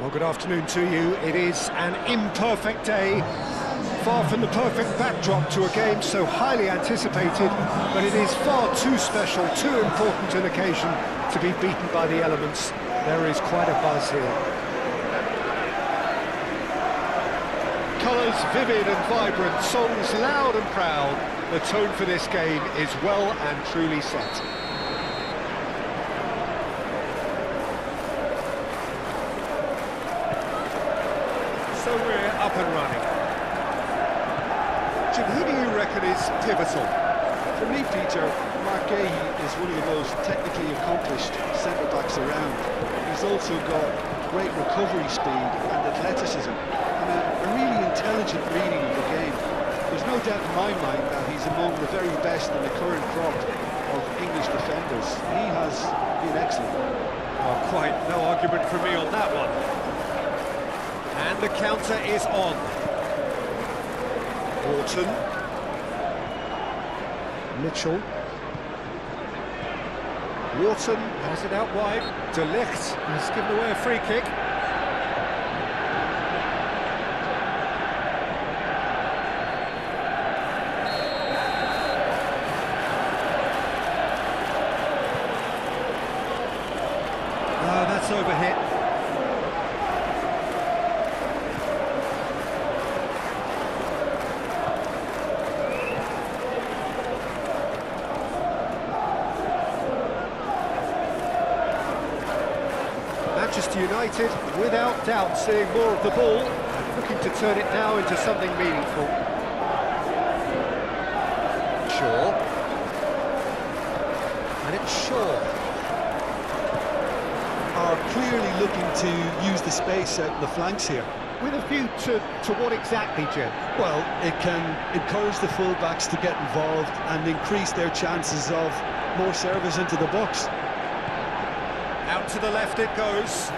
Well, good afternoon to you. It is an imperfect day, far from the perfect backdrop to a game so highly anticipated, but it is far too special, too important an occasion to be beaten by the elements. There is quite a buzz here. Colours vivid and vibrant, songs loud and proud. The tone for this game is well and truly set. So we're up and running. Jim, who do you reckon is pivotal? For me, Peter, Mark Gahey is one of the most technically accomplished centre-backs around. He's also got great recovery speed and athleticism, and a really intelligent reading of the game. There's no doubt in my mind that he's among the very best in the current crop of English defenders. He has been excellent. Oh, quite no argument from me on that one. And the counter is on. Wharton. Mitchell. Wharton has it out wide. De Ligt has given away a free kick. Oh, that's overhit. Manchester United, without doubt, seeing more of the ball, looking to turn it now into something meaningful. Shaw. And it's Shaw. Are clearly looking to use the space out in the flanks here. With a view to what exactly, Jim? Well, it can encourage the full-backs to get involved and increase their chances of more service into the box. Out to the left it goes.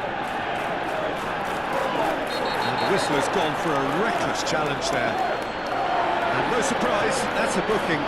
And the whistler's gone for a reckless challenge there. And no surprise, that's a booking.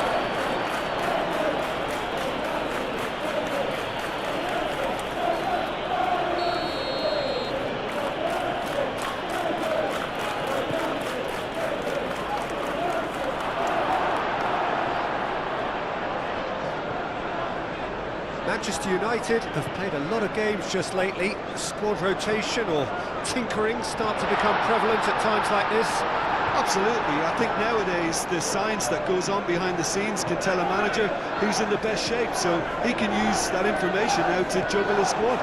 Manchester United have played a lot of games just lately. Squad rotation or tinkering start to become prevalent at times like this. Absolutely. I think nowadays the science that goes on behind the scenes can tell a manager who's in the best shape, so he can use that information now to juggle his squad.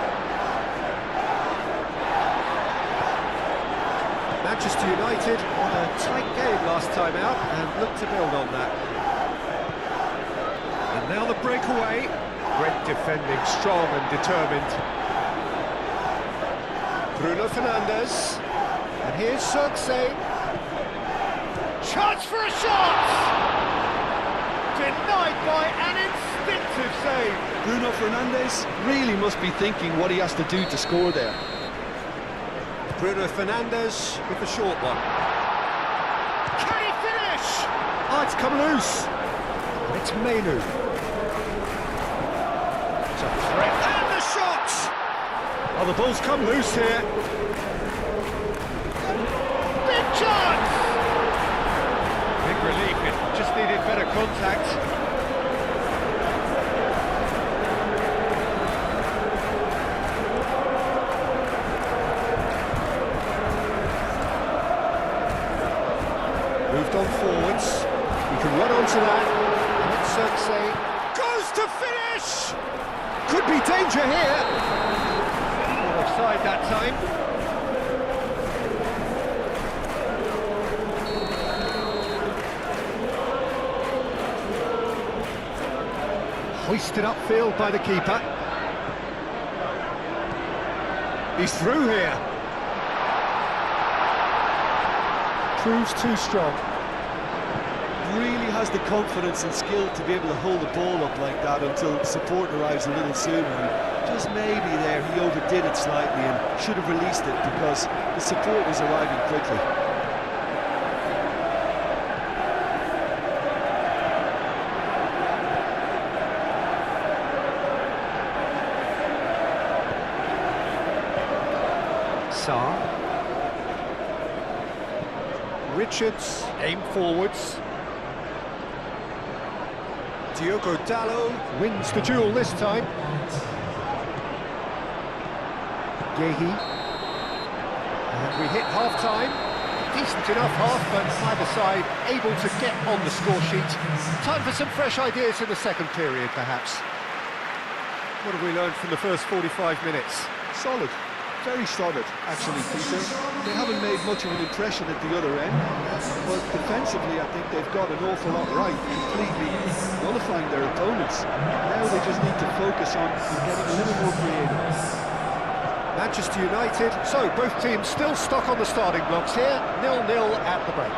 Manchester United on a tight game last time out and look to build on that. And now the breakaway. Great defending, strong and determined. Bruno Fernandes. And here's Cirque. Chance for a shot! Denied by an instinctive save. Bruno Fernandes really must be thinking what he has to do to score there. Bruno Fernandes with the short one. Can he finish? Oh, it's come loose. It's Menu. And the shot! Oh, the ball's come loose here. Big chance! Big relief, it just needed better contact. Moved on forwards. He can run onto that. And it's Cirque goes to finish! Could be danger here. Offside that time. Hoisted upfield by the keeper. He's through here. Proves too strong. Really has the confidence and skill to be able to hold the ball up like that until support arrives a little sooner. And just maybe there he overdid it slightly and should have released it because the support was arriving quickly. Sarr. Richards aim forwards. Diogo Dalot wins the duel this time. Gehi. And we hit half-time. Decent enough half, but either side able to get on the score sheet. Time for some fresh ideas in the second period, perhaps. What have we learned from the first 45 minutes? Solid. Very solid, actually, Peter. They haven't made much of an impression at the other end, but defensively I think they've got an awful lot right, completely nullifying their opponents. Now they just need to focus on getting a little more creative. Manchester United, so both teams still stuck on the starting blocks here, 0-0 at the break.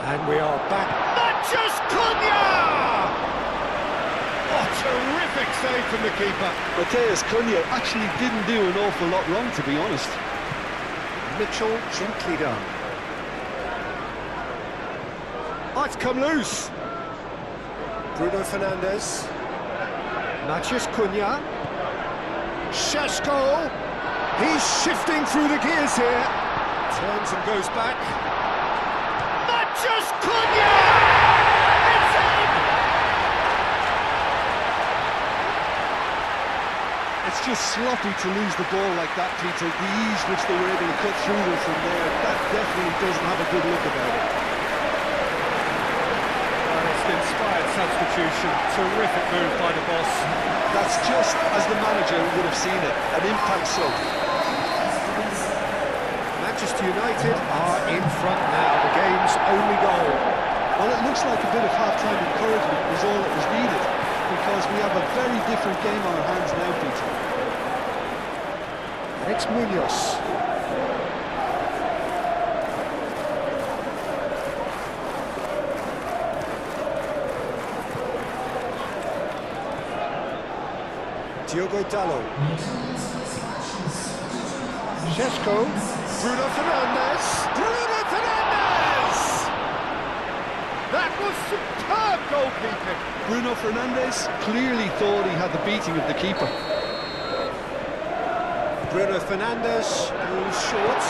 And we are back. Manchester Cunha! Oh, terrific save from the keeper. Matheus Cunha actually didn't do an awful lot wrong, to be honest. Mitchell gently done. Oh, it's come loose. Bruno Fernandes. Matheus Cunha. Šeško. He's shifting through the gears here. Turns and goes back. Matheus Cunha! It's just sloppy to lose the ball like that, Peter. The ease which they were able to cut through them from there, that definitely doesn't have a good look about it. Well, it's an inspired substitution. Terrific move by the boss. That's just as the manager would have seen it, an impact sub. Manchester United are in front now, the game's only goal. Well, it looks like a bit of half-time encouragement was all that was needed, because we have a very different game on our hands now, Peter. It's Munoz. Diogo Dalot. Šeško. Bruno Fernandes. Bruno Fernandes! That was superb goalkeeping. Bruno Fernandes clearly thought he had the beating of the keeper. Bruno Fernandes goes short.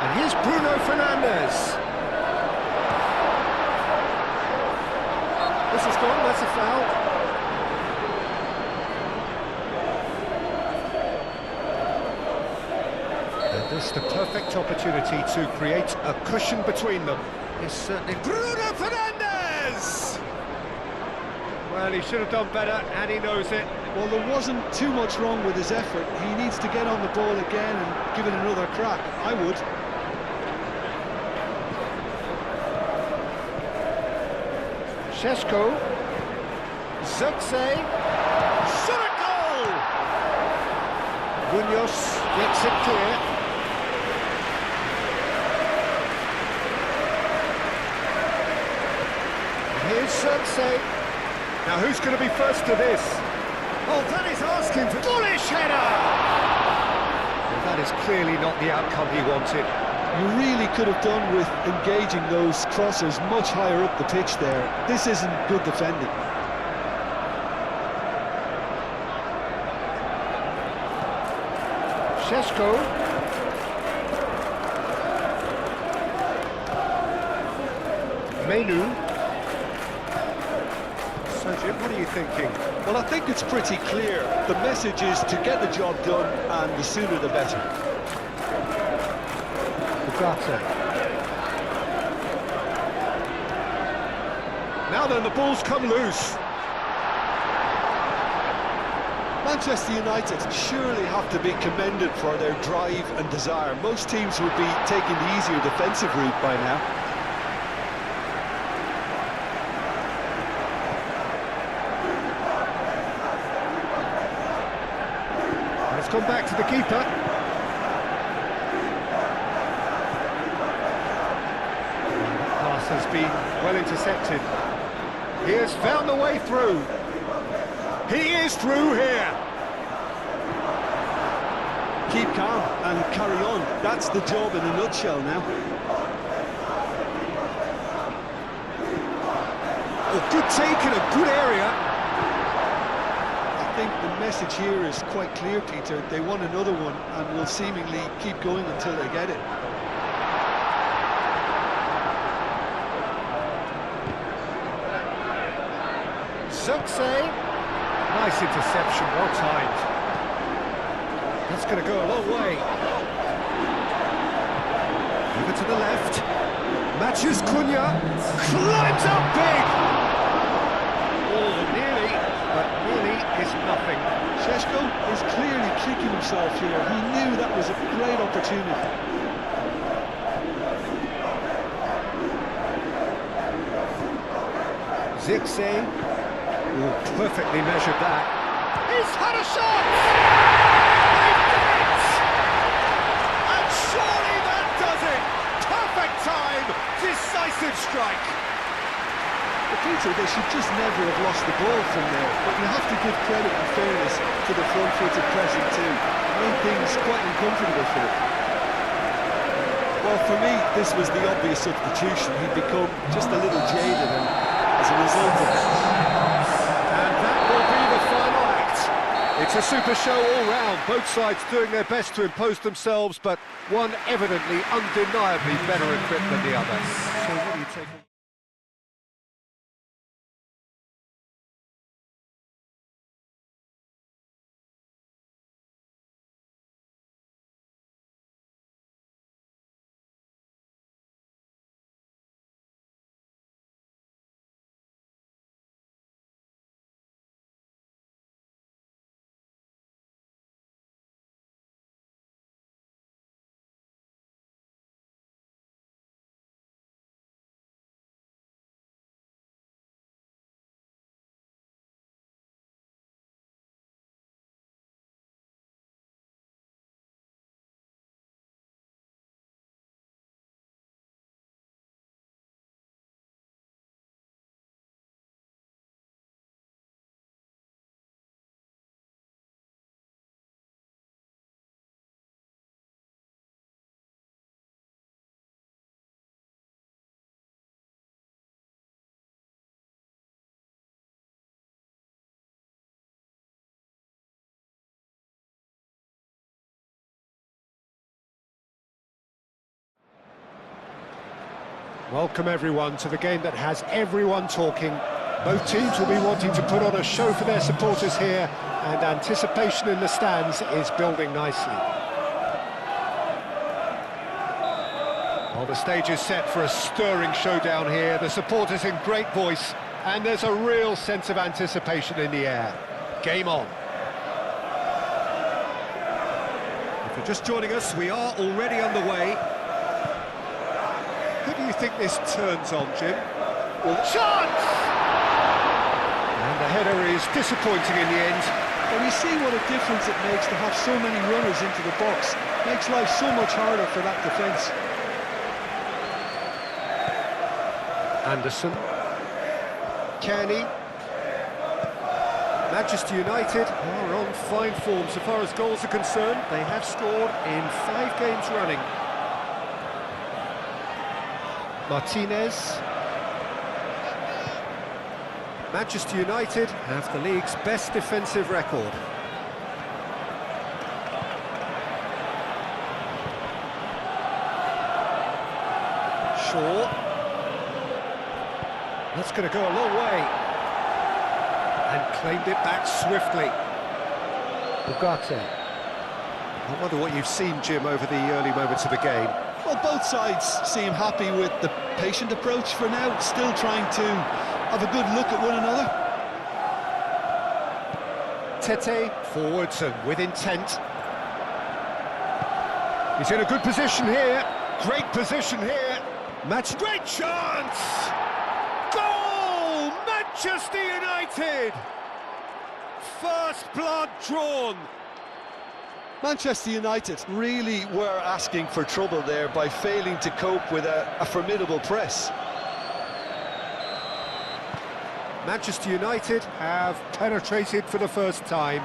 And here's Bruno Fernandes. This is gone, that's a foul. And this is the perfect opportunity to create a cushion between them. It's certainly Bruno Fernandes! Well, he should have done better, and he knows it. Well, there wasn't too much wrong with his effort. He needs to get on the ball again and give it another crack. I would. Šeško. Zirkzee. Shot a goal! Munoz gets it clear. Here's Zirkzee. Now who's going to be first to this? Oh, that is asking for bullish header! Well, that is clearly not the outcome he wanted. You really could have done with engaging those crossers much higher up the pitch there. This isn't good defending. Šeško. Menu. So, Jim, what are you thinking? Well, I think it's pretty clear. The message is to get the job done, and the sooner the better. Ugarte. Now then, the ball's come loose. Manchester United surely have to be commended for their drive and desire. Most teams would be taking the easier defensive route by now. It's gone back to the keeper. That pass has been well intercepted. He has found the way through. He is through here. Keep calm and carry on. That's the job in a nutshell now. A good take in a good area. I think the message here is quite clear, Peter. They want another one and will seemingly keep going until they get it. Zirkzee. Nice interception, well timed. That's going to go a long way. Over to the left. Matches Cunha. Climbs up big! Oh, nearly, but nearly is nothing. Šeško is clearly kicking himself here. He knew that was a great opportunity. Zirkzee. Oh, perfectly measured that. He's had a shot! They've done it! And surely that does it! Perfect time! Decisive strike! Peter, they should just never have lost the ball from there, but you have to give credit and fairness to the front-footed pressing too. Made things quite uncomfortable for them. Well, for me, this was the obvious substitution. He'd become just a little jaded, and as a result of that. And that will be the final act. It's a super show all round, both sides doing their best to impose themselves, but one evidently, undeniably better equipped than the other. So what do you take? Welcome everyone to the game that has everyone talking. Both teams will be wanting to put on a show for their supporters here, and anticipation in the stands is building nicely. Well, the stage is set for a stirring showdown here. The supporters in great voice, and there's a real sense of anticipation in the air. Game on. If you're just joining us, we are already underway. Who do you think this turns on, Jim? Well, chance! And the header is disappointing in the end. Well, you see what a difference it makes to have so many runners into the box. Makes life so much harder for that defence. Anderson. Kenny. Manchester United are on fine form so far as goals are concerned. They have scored in 5 games running. Martinez. Manchester United have the league's best defensive record. Shaw. That's going to go a long way. And claimed it back swiftly. Ugarte. I wonder what you've seen, Jim, over the early moments of the game. Well, both sides seem happy with the patient approach for now, still trying to have a good look at one another. Tete forwards and with intent. He's in a good position here. Great position here. Great chance! Goal! Manchester United! First blood drawn. Manchester United really were asking for trouble there by failing to cope with a formidable press. Manchester United have penetrated for the first time.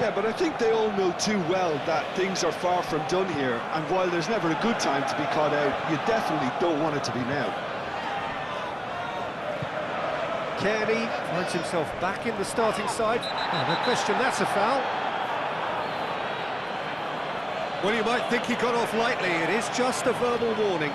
Yeah, but I think they all know too well that things are far from done here, and while there's never a good time to be caught out, you definitely don't want it to be now. Kenny finds himself back in the starting side. Oh, no question, that's a foul. Well, you might think he got off lightly. It is just a verbal warning.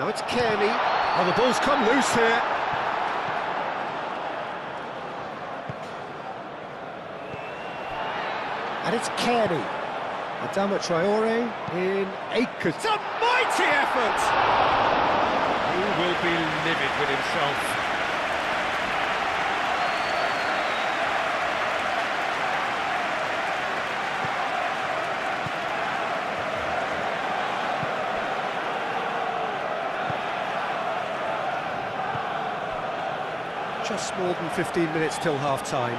Now it's Kearney. Oh, the ball's come loose here. And it's Kearney. Adama Traore in Akers. It's a mighty effort! He will be livid with himself. Just more than 15 minutes till half-time.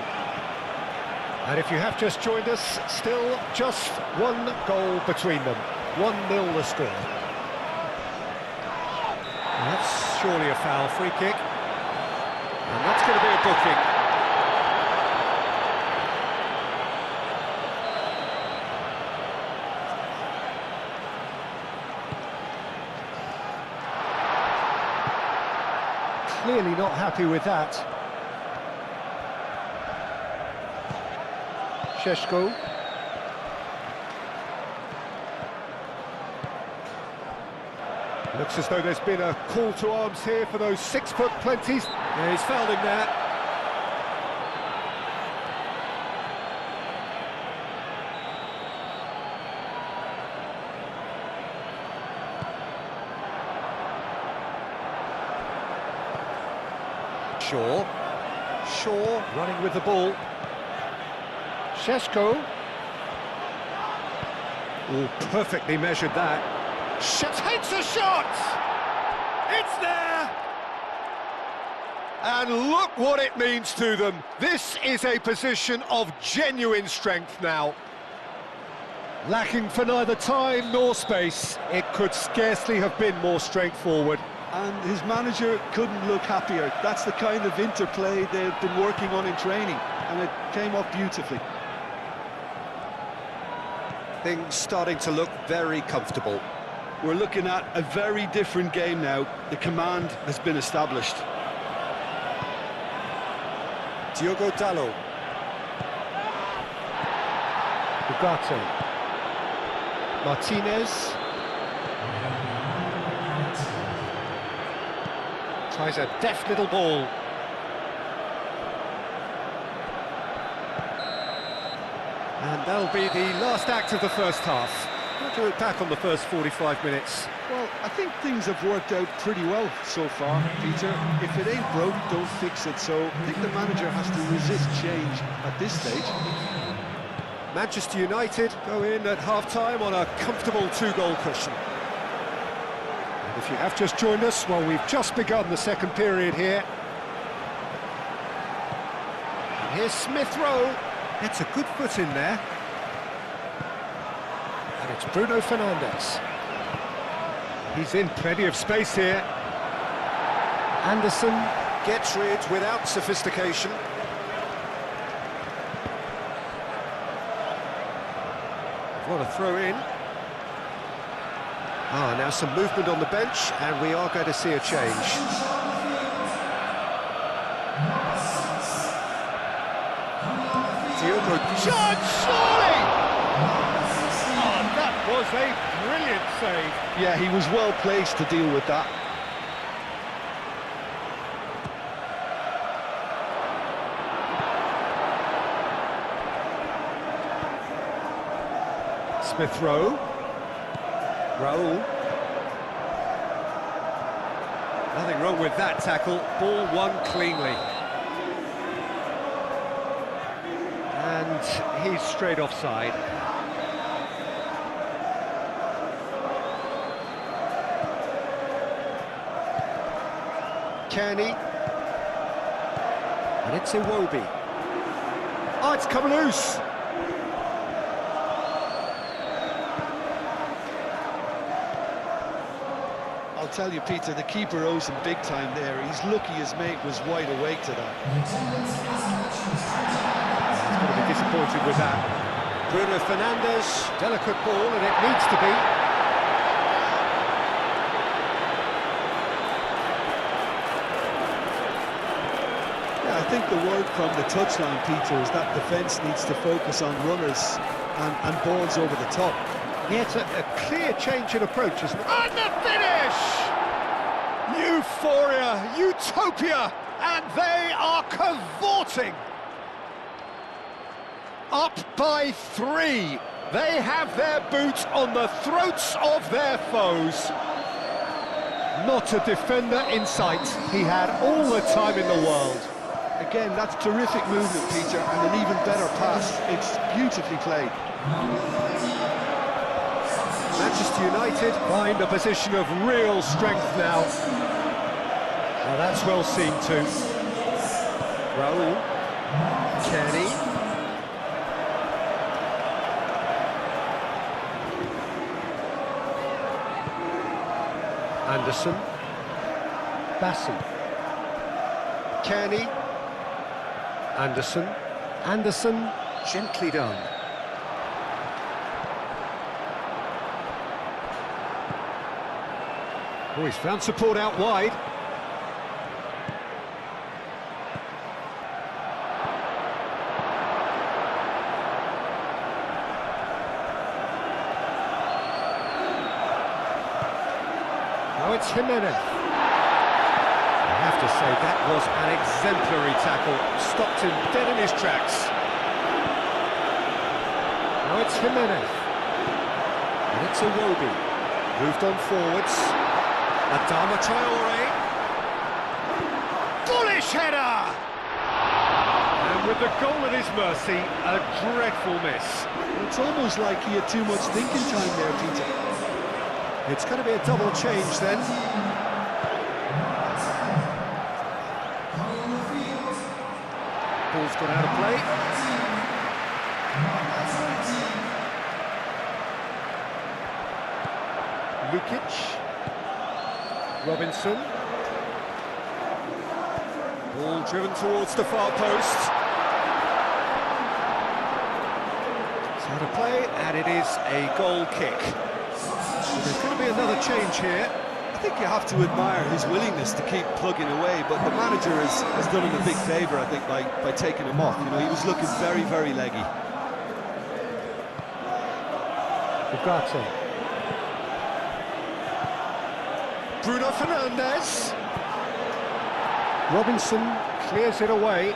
And if you have just joined us, still just one goal between them. 1-0 the score. And that's surely a foul, free kick. And that's going to be a booking. Clearly not happy with that. Sheshko. Looks as though there's been a call to arms here for those 6-foot plenties. Yeah, he's fouled him there. Shaw running with the ball. Sheshko. Oh, perfectly measured that. Takes a shot! It's there! And look what it means to them. This is a position of genuine strength now. Lacking for neither time nor space. It could scarcely have been more straightforward. And his manager couldn't look happier. That's the kind of interplay they've been working on in training, and it came off beautifully. Things starting to look very comfortable. We're looking at a very different game now. The command has been established. Diogo Dalot. Ugarte. Martinez. Tries a deft little ball. And that'll be the last act of the first half. What do you look back on the first 45 minutes? Well, I think things have worked out pretty well so far, Peter. If it ain't broke, don't fix it. So I think the manager has to resist change at this stage. Manchester United go in at half-time on a comfortable 2-goal cushion. And if you have just joined us, well, we've just begun the second period here. And here's Smith Rowe. Gets a good foot in there. And it's Bruno Fernandes. He's in plenty of space here. Anderson gets rid without sophistication. What a throw in. Ah, now some movement on the bench, and we are going to see a change. Diogo Judge, surely! Oh, that was a brilliant save. Yeah, he was well placed to deal with that. Smith Rowe. Raul. Nothing wrong with that tackle. Ball won cleanly. And he's straight offside. Kearney. And it's Iwobi. Oh, it's come loose. I'll tell you, Peter, the keeper owes him big time there. He's lucky his mate was wide awake to that. He's going to be disappointed with that. Bruno Fernandes, delicate ball, and it needs to be. Yeah, I think the word from the touchline, Peter, is that defence needs to focus on runners and balls over the top. Yeah, it's a clear change in approach, isn't it? And the finish! Euphoria, utopia, and they are cavorting. Up by 3. They have their boot on the throats of their foes. Not a defender in sight. He had all the time in the world. Again, that's terrific movement, Peter, and an even better pass. It's beautifully played. Manchester United find a position of real strength now. Now that's well seen too. Raul. Kenny. Anderson. Bassi. Kenny. Anderson. Anderson. Gently done. Oh, he's found support out wide. Now it's Jimenez. I have to say that was an exemplary tackle. Stopped him dead in his tracks. Now it's Jimenez. And it's Iwobi. Moved on forwards. Adama Traore. Bullish header! And with the goal at his mercy, a dreadful miss. It's almost like he had too much thinking time there, Peter. It's going to be a double change then. Ball's gone out of play. Lukic. Robinson. Ball driven towards the far post. It's out of play, and it is a goal kick. So there's going to be another change here. I think you have to admire his willingness to keep plugging away, but the manager has done him a big favour, I think, by taking him off. You know, he was looking very, very leggy. Ugarte. Bruno Fernandes. Robinson clears it away.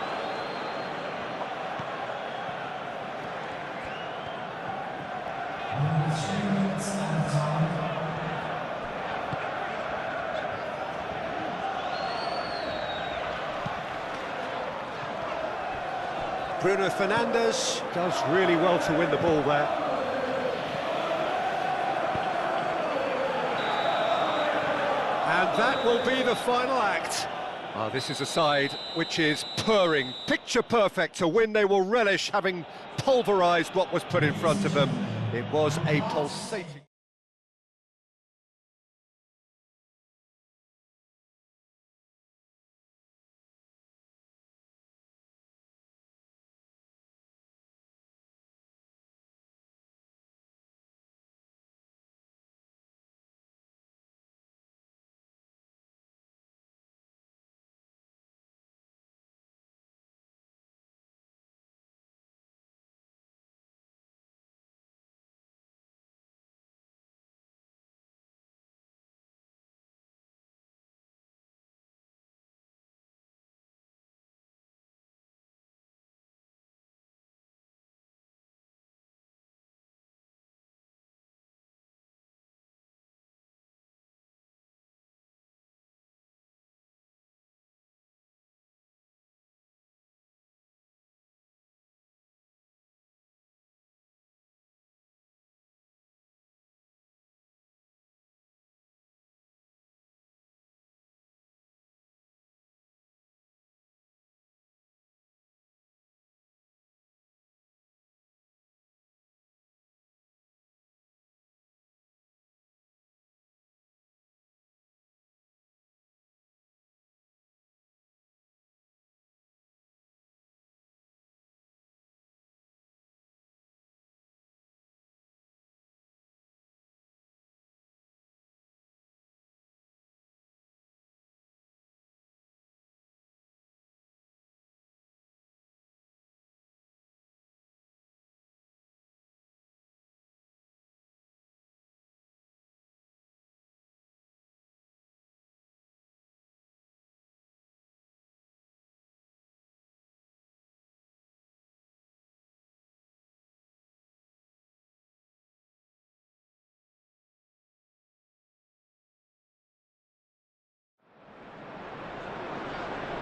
Bruno Fernandes does really well to win the ball there. And that will be the final act. This is a side which is purring, picture perfect to win. They will relish having pulverised what was put in front of them. It was a pulsating...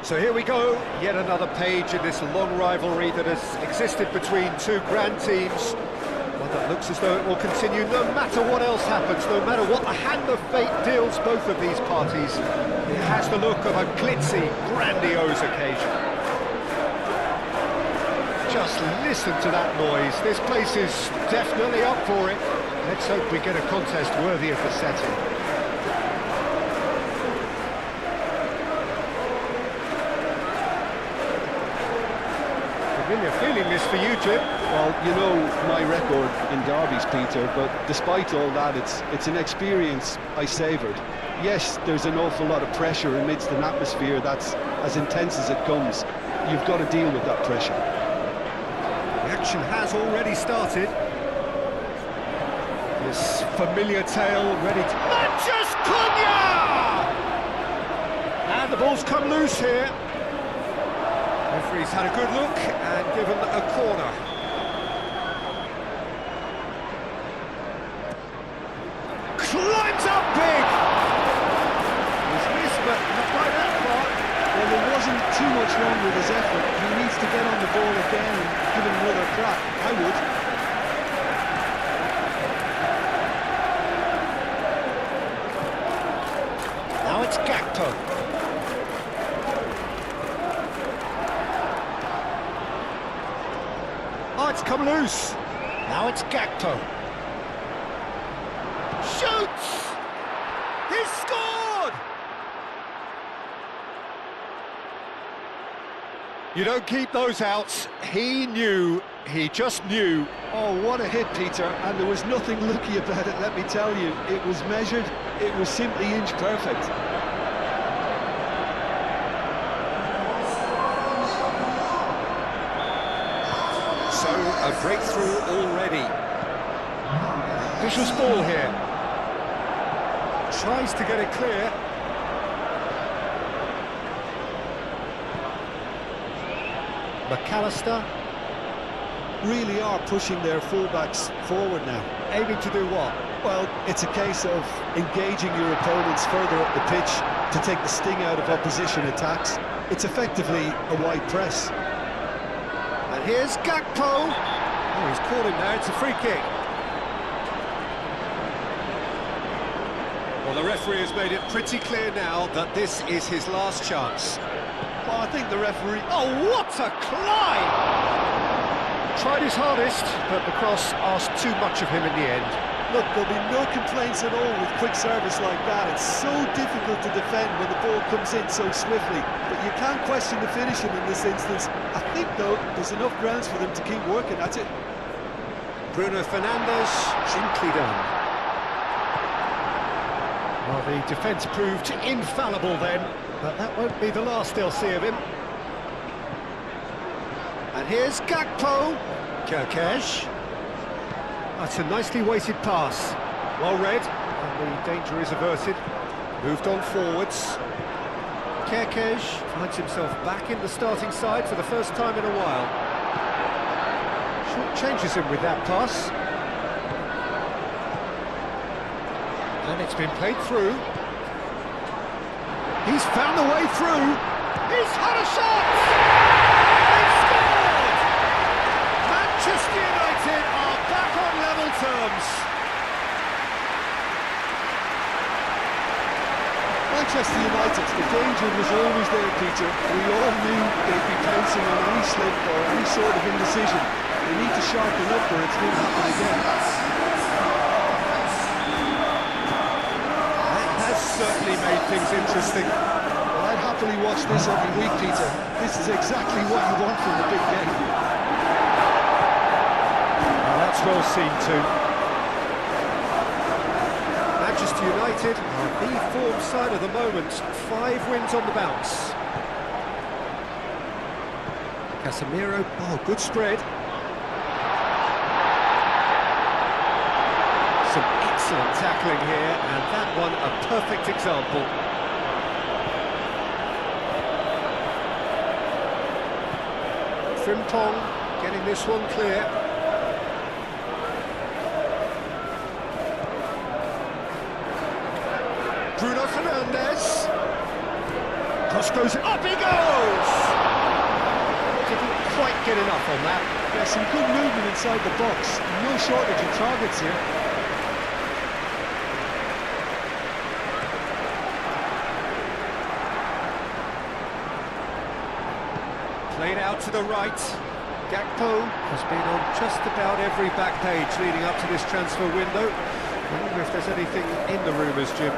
So here we go, yet another page in this long rivalry that has existed between two grand teams. One that looks as though it will continue no matter what else happens, no matter what the hand of fate deals both of these parties. It has the look of a glitzy, grandiose occasion. Just listen to that noise. This place is definitely up for it. Let's hope we get a contest worthy of the setting. Familiar feeling this for you, Jim. Well, you know my record in derbies, Peter, but despite all that, it's an experience I savoured. Yes, there's an awful lot of pressure amidst an atmosphere that's as intense as it comes. You've got to deal with that pressure. The action has already started. This familiar tale ready to... Manchester Cunha! And the ball's come loose here. Referee's had a good look and given a corner. Climbs up big! Was missed, but not by that far. Well, there wasn't too much wrong with his effort. He needs to get on the ball again and give it another crack. I would. Now it's Gakpo. Oh, it's come loose. Now it's Gakpo. Shoots! He's scored! You don't keep those outs. He knew. He just knew. Oh, what a hit, Peter. And there was nothing lucky about it, let me tell you. It was measured. It was simply inch perfect. So, a breakthrough already. Vicious ball here. Tries to get it clear. McAllister. Really are pushing their fullbacks forward now. Aiming to do what? Well, it's a case of engaging your opponents further up the pitch to take the sting out of opposition attacks. It's effectively a wide press. And here's Gakpo. Oh, he's caught him there. It's a free kick. Well, the referee has made it pretty clear now that this is his last chance. Well, I think the referee... Oh, what a climb! Tried his hardest, but the cross asked too much of him in the end. Look, there'll be no complaints at all with quick service like that. It's so difficult to defend when the ball comes in so swiftly. But you can't question the finishing in this instance. I think, though, there's enough grounds for them to keep working at it. Bruno Fernandes, gently done. Well, the defence proved infallible then, but that won't be the last they'll see of him. And here's Gakpo. Kerkesh. That's a nicely weighted pass. Well read, and the danger is averted. Moved on forwards. Kerkesh finds himself back in the starting side for the first time in a while. Short changes him with that pass. And it's been played through. He's found the way through. He's had a shot! They've scored! Manchester United are back on level terms. Manchester United, the danger was always there, Peter. We all knew they'd be pouncing on any slip or any sort of indecision. They need to sharpen up or it's going to happen again. Certainly made things interesting. Well, I'd happily watch this every week, Peter. This is exactly what you want from the big game. Well, that's well seen too. Manchester United are the form side of the moment. 5 wins on the bounce. Casemiro, oh, good spread. Some excellent tackling here, and that one a perfect example. Frimpong getting this one clear. Bruno Fernandes. cross goes, up he goes! Didn't quite get enough on that. Yeah, some good movement inside the box. No shortage of targets here. Played out to the right. Gakpo has been on just about every back page leading up to this transfer window. I wonder if there's anything in the rumours, Jim.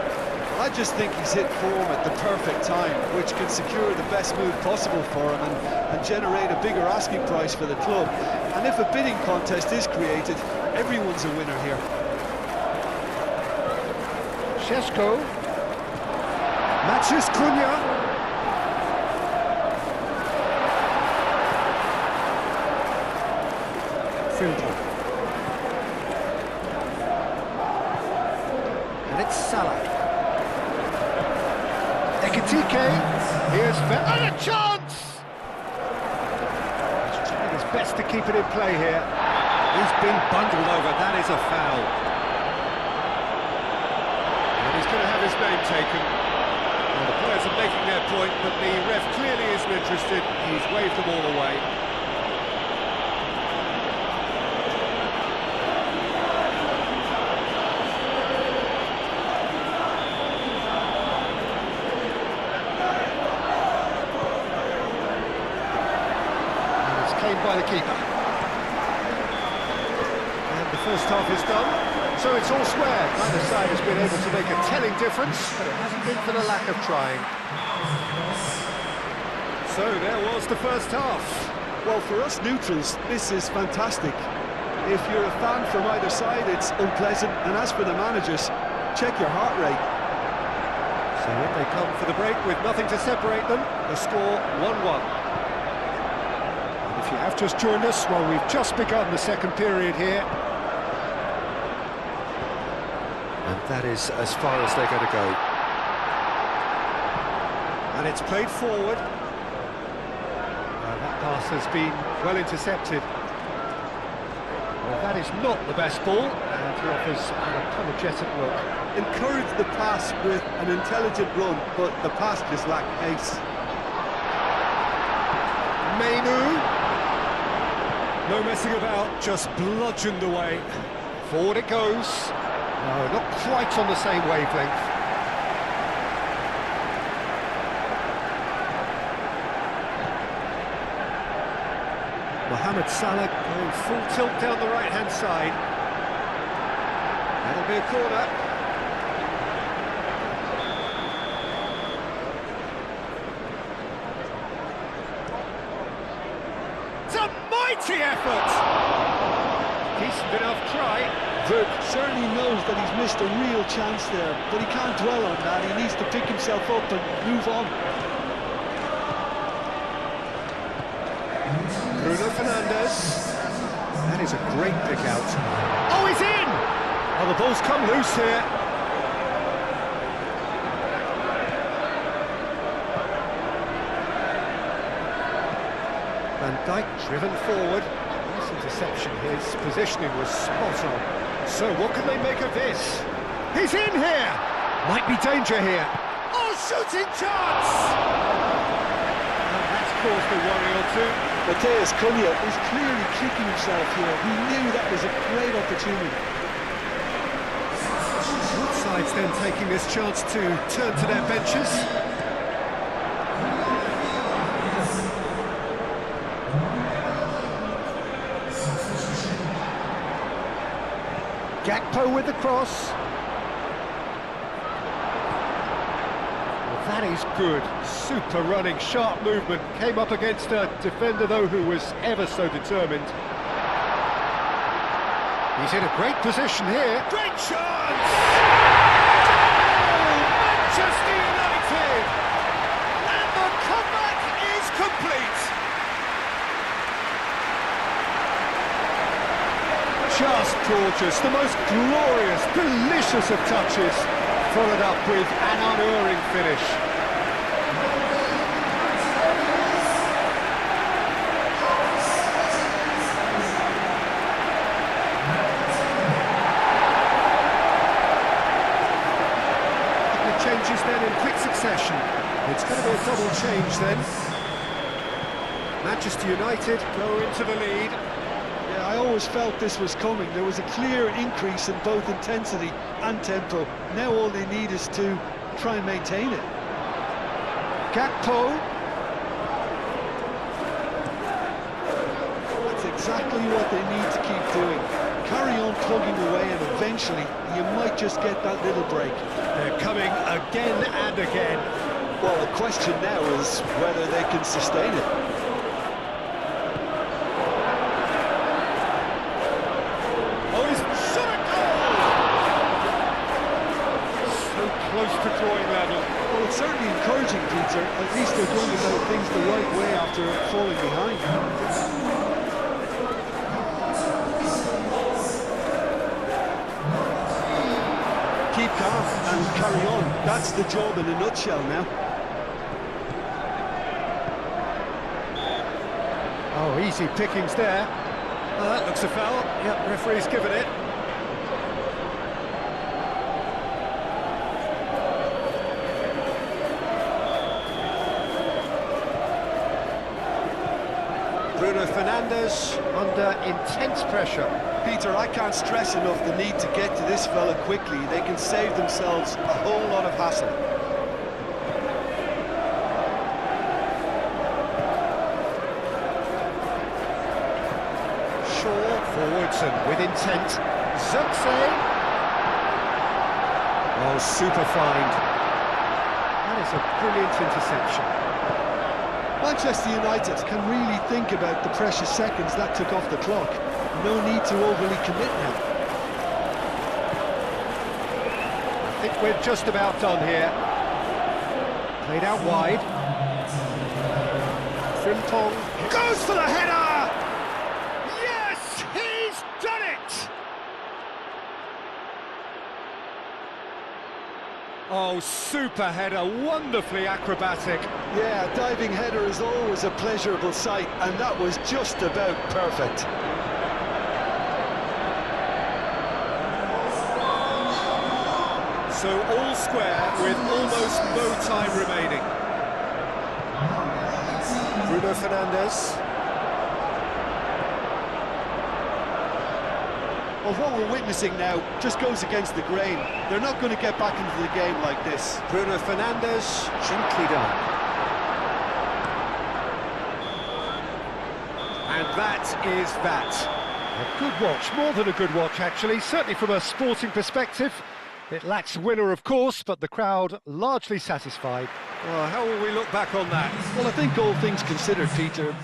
I just think he's hit form at the perfect time, which can secure the best move possible for him and generate a bigger asking price for the club. And if a bidding contest is created, everyone's a winner here. Šeško. Maciej Cunha. Filter. And it's Salah. Ekitike. Here's and a chance! He's trying his best to keep it in play here. He's been bundled over. That is a foul. And he's going to have his name taken. Well, the players are making their point, but the ref clearly isn't interested. He's waved them all away. By the keeper. And the first half is done, so it's all square. Neither side has been able to make a telling difference, but it hasn't been for the lack of trying. So there was the first half. Well, for us neutrals, this is fantastic. If you're a fan from either side, it's unpleasant, and as for the managers, check your heart rate. So when they come for the break with nothing to separate them, the score 1-1. If you have just joined us, well, we've just begun the second period here. And that is as far as they're going to go. And it's played forward. That pass has been well intercepted. Well, that is not the best ball, and he offers an apologetic look. Encourage the pass with an intelligent run, but the pass just lacked pace. Mainu. No messing about, just bludgeoned away. Forward it goes. No, not quite on the same wavelength. Mohamed Salah going full tilt down the right-hand side. That'll be a corner. Mighty effort! Decent enough try. Vert certainly knows that he's missed a real chance there, but he can't dwell on that. He needs to pick himself up and move on. Bruno Fernandes. That is a great pick out. Oh, he's in! Oh, the ball's come loose here. Van Dijk driven forward. Nice interception. His positioning was spot on. So what can they make of this? He's in here! Might be danger here. Oh, shooting chance! And that's caused a worry or two. Matheus Cunha is clearly kicking himself here. He knew that was a great opportunity. Both sides then taking this chance to turn to their benches. Gakpo with the cross. Well, that is good. Super running, sharp movement. Came up against a defender, though, who was ever so determined. He's in a great position here. Great chance! Oh, Manchester United! And the comeback is complete. Just gorgeous, the most glorious, delicious of touches, followed up with an unerring finish. Changes then in quick succession. It's going to be a double change then. Manchester United go into the lead. Yeah, I always felt this was coming. There was a clear increase in both intensity and tempo. Now all they need is to try and maintain it. Gakpo. That's exactly what they need to keep doing. Carry on plugging away and eventually you might just get that little break. They're coming again and again. Well, the question now is whether they can sustain it. Oh, he's shot a goal! So close to drawing level. Well, it's certainly encouraging, Peter. At least they're going about things the right way after falling behind. Keep calm and carry on. That's the job in a nutshell now. Oh, easy pickings there. Oh, that looks a foul. Yep, referee's given it. Bruno Fernandes under intense pressure. Peter, I can't stress enough the need to get to this fella quickly. They can save themselves a whole lot of hassle. Shaw forwards and with intent. Zirkzee. Oh, super find. That is a brilliant interception. Manchester United can really think about the precious seconds that took off the clock. No need to overly commit now. I think we're just about done here. Played out wide. Frimpong goes for the header! Yes, he's done it! Oh, super header, wonderfully acrobatic. Yeah, a diving header is always a pleasurable sight, and that was just about perfect. So all square with almost no time remaining. Bruno Fernandes. Well, what we're witnessing now just goes against the grain. They're not going to get back into the game like this. Bruno Fernandes, gently done. And that is that. A good watch, more than a good watch actually, certainly from a sporting perspective. It lacks winner, of course, but the crowd largely satisfied. Well, how will we look back on that? Well, I think all things considered, Peter...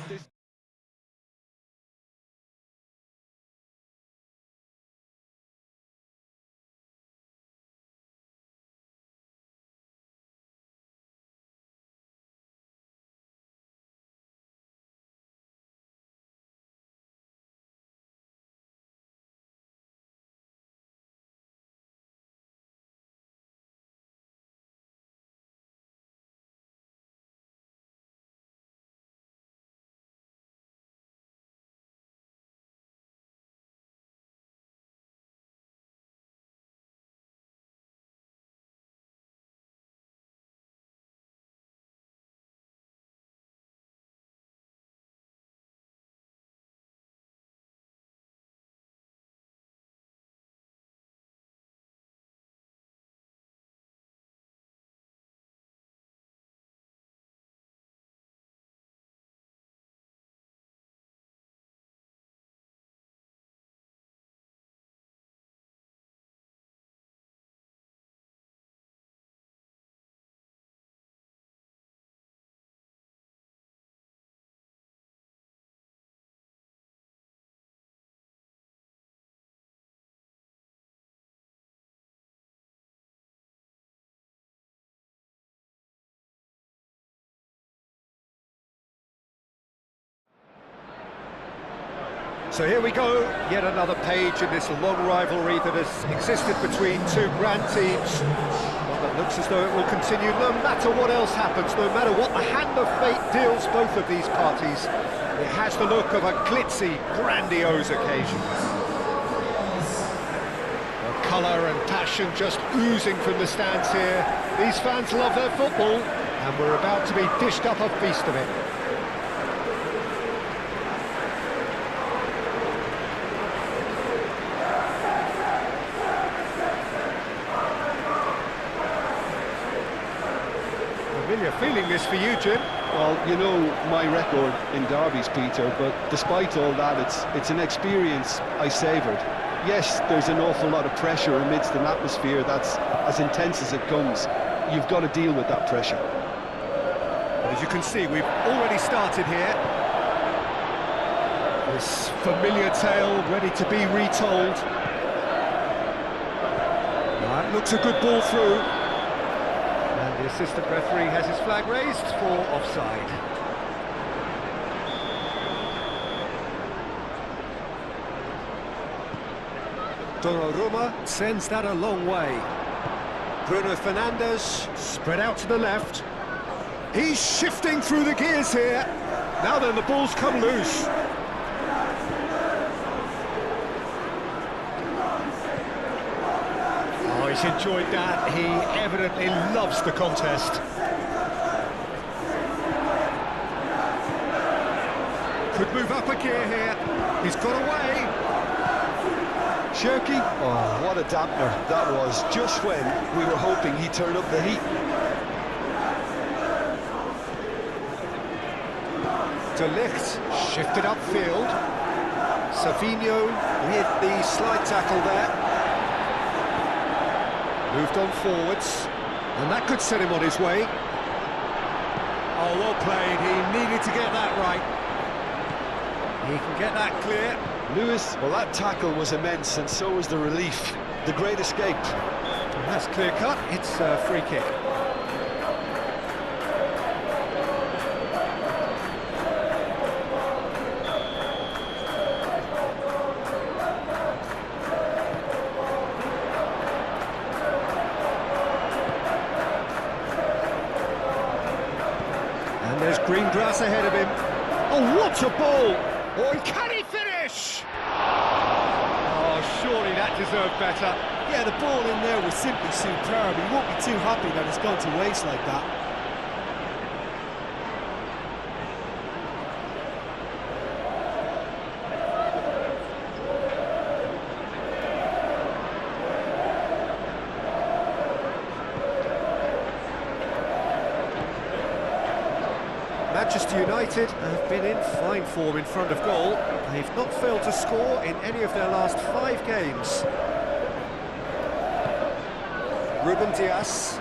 So here we go, yet another page in this long rivalry that has existed between two grand teams. One that looks as though it will continue no matter what else happens, no matter what the hand of fate deals both of these parties. It has the look of a glitzy, grandiose occasion. Colour and passion just oozing from the stands here. These fans love their football. and we're about to be dished up a feast of it. Familiar feeling this for you, Jim. Well, you know my record in derbies, Peter, but despite all that, it's an experience I savoured. Yes, there's an awful lot of pressure amidst an atmosphere that's as intense as it comes. You've got to deal with that pressure. As you can see, we've already started here. This familiar tale ready to be retold. That looks a good ball through. And the assistant referee has his flag raised for offside. Donnarumma sends that a long way. Bruno Fernandes spread out to the left. He's shifting through the gears here. Now then, the ball's come loose. Oh, he's enjoyed that. He evidently loves the contest. Could move up a gear here. He's got away. Shirky? Oh, what a dampener that was, just when we were hoping he'd turn up the heat. De Ligt shifted upfield. Savinho with the slide tackle there. Moved on forwards, and that could set him on his way. Oh, well played, he needed to get that right. He can get that clear. Lewis, well, that tackle was immense, and so was the relief. The great escape. And that's clear cut, it's a free kick. And there's green grass ahead of him. Oh, what a ball! Oh, can he finish? Oh, surely that deserved better. Yeah, the ball in there was simply superb. He won't be too happy that it's gone to waste like that. Manchester United have been in fine form in front of goal. They've not failed to score in any of their last 5 games. Ruben Dias,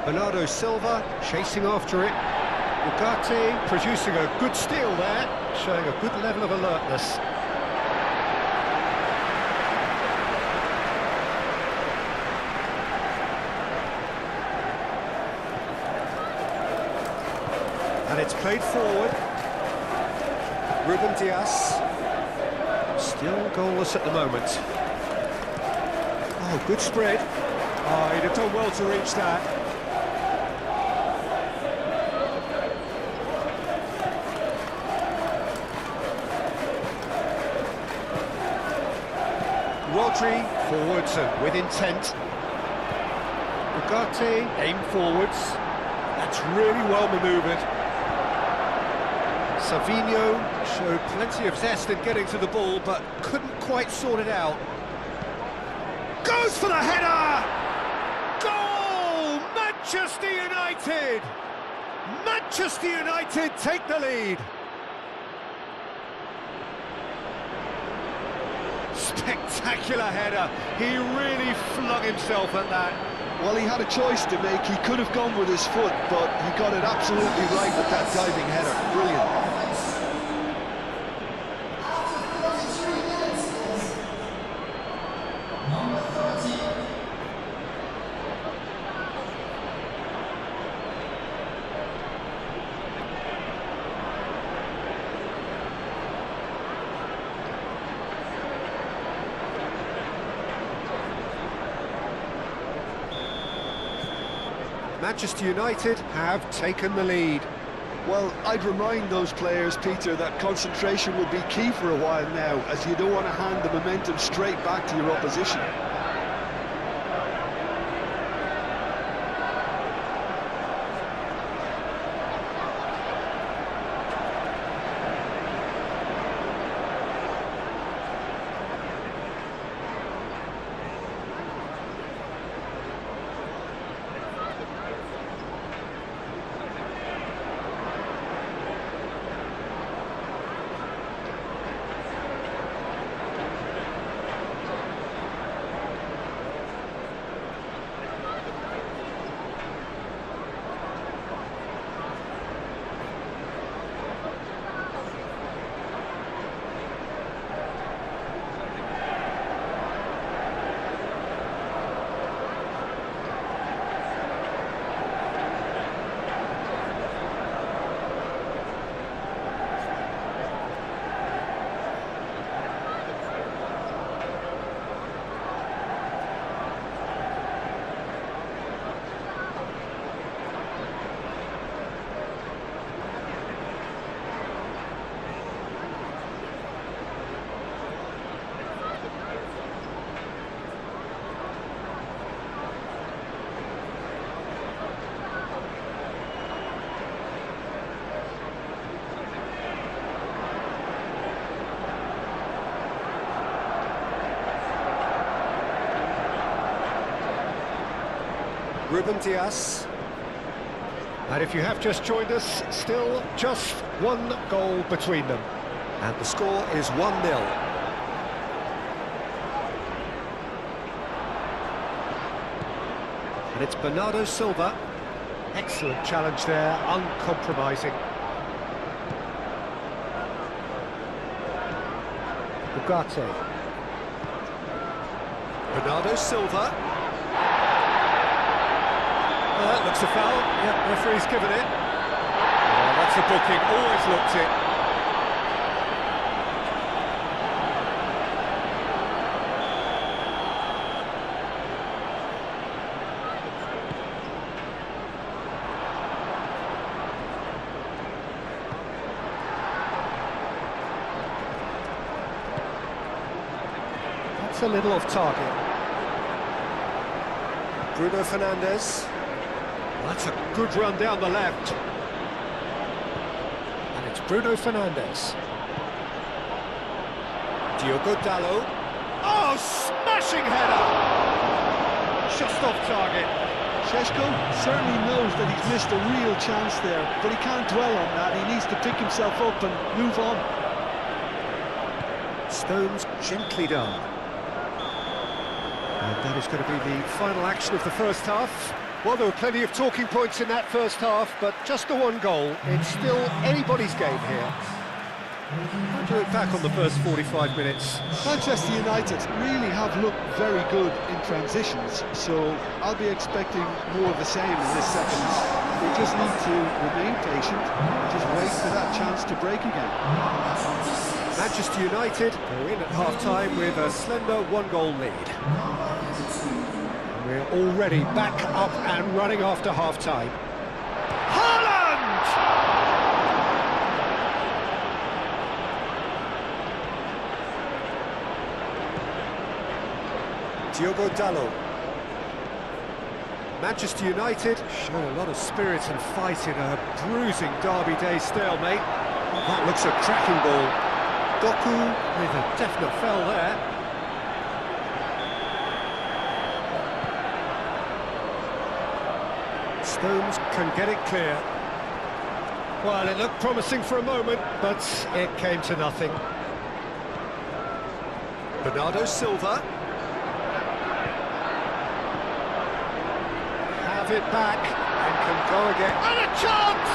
Bernardo Silva chasing after it. Ugarte producing a good steal there, showing a good level of alertness. And it's played forward. Ruben Dias, still goalless at the moment. Oh, good spread. Oh, he'd have done well to reach that. Rodri, forwards and with intent. Ugarte, aim forwards. That's really well manoeuvred. Savinho showed plenty of zest in getting to the ball, but couldn't quite sort it out. Goes for the header! Goal! Manchester United! Manchester United take the lead. Spectacular header. He really flung himself at that. Well, he had a choice to make. He could have gone with his foot, but he got it absolutely right with that diving header. Brilliant. Manchester United have taken the lead. Well, I'd remind those players, Peter, that concentration will be key for a while now, as you don't want to hand the momentum straight back to your opposition. Ruben Dias. And if you have just joined us, still just one goal between them. And the score is 1-0. And it's Bernardo Silva. Excellent challenge there, uncompromising. Ugarte. Bernardo Silva. That looks a foul. Yeah, referee's given it. Oh, that's a booking, always looked it. That's a little off target. Bruno Fernandes. That's a good run down the left. And it's Bruno Fernandes. Diogo Dalot. Oh, smashing header! Just off target. Šeško certainly knows that he's missed a real chance there, but he can't dwell on that. He needs to pick himself up and move on. Stones gently done. And that is going to be the final action of the first half. Well, there were plenty of talking points in that first half, but just the one goal. It's still anybody's game here. How do you look back on the first 45 minutes? Manchester United really have looked very good in transitions, so I'll be expecting more of the same in this second half. They just need to remain patient and just wait for that chance to break again. Manchester United go in at half-time with a slender one-goal lead. We're already back up and running after half-time. Haaland! Diogo Dalot. Manchester United show a lot of spirit and fight in a bruising Derby Day stalemate. That looks a cracking ball. Doku with a definite foul there. Stones can get it clear. Well, it looked promising for a moment, but it came to nothing. Bernardo Silva. Have it back and can go again. And a chance!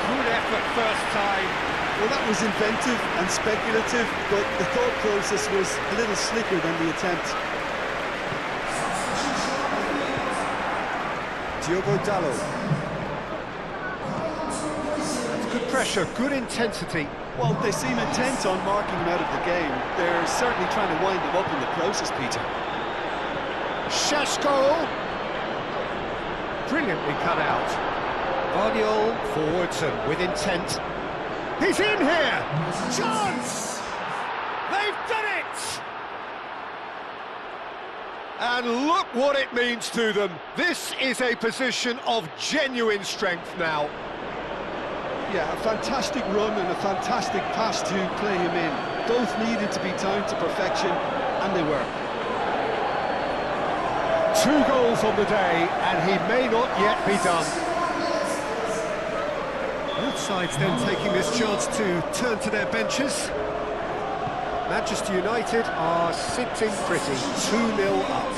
Good effort first time. Well, that was inventive and speculative, but the thought process was a little slicker than the attempt. Diogo Dalot. That's good pressure, good intensity. Well, they seem intent on marking him out of the game. They're certainly trying to wind him up in the process, Peter. Šeško. Brilliantly cut out. Guardiola forwards and with intent. He's in here! Chance! They've done it! And look what it means to them. This is a position of genuine strength now. Yeah, a fantastic run and a fantastic pass to play him in. Both needed to be timed to perfection, and they were. 2 goals on the day, and he may not yet be done. Both sides then taking this chance to turn to their benches. Manchester United are sitting pretty, 2-0 up.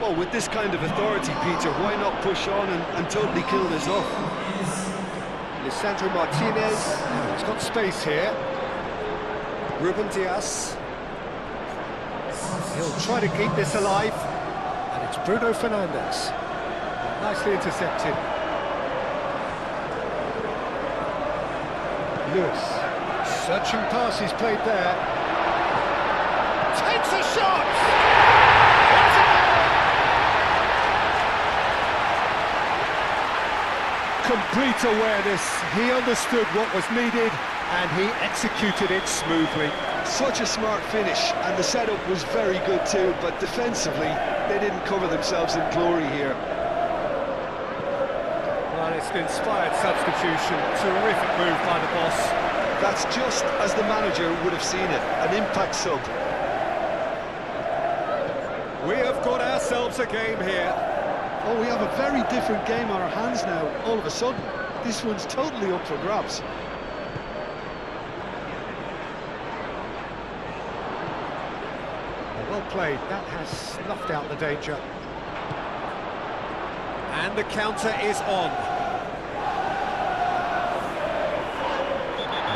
Well, with this kind of authority, Peter, why not push on and totally kill this off? Lisandro Martinez, he's got space here. Ruben Dias. He'll try to keep this alive. And it's Bruno Fernandes. Nicely intercepted. Lewis. Searching pass he's played there. Takes a shot! It's a goal! Complete awareness. He understood what was needed and he executed it smoothly. Such a smart finish, and the setup was very good too, but defensively, they didn't cover themselves in glory here. Well, it's an inspired substitution. Terrific move by the boss. That's just as the manager would have seen it, an impact sub. We have got ourselves a game here. Oh, we have a very different game on our hands now, all of a sudden. This one's totally up for grabs. Well played, that has snuffed out the danger. And the counter is on.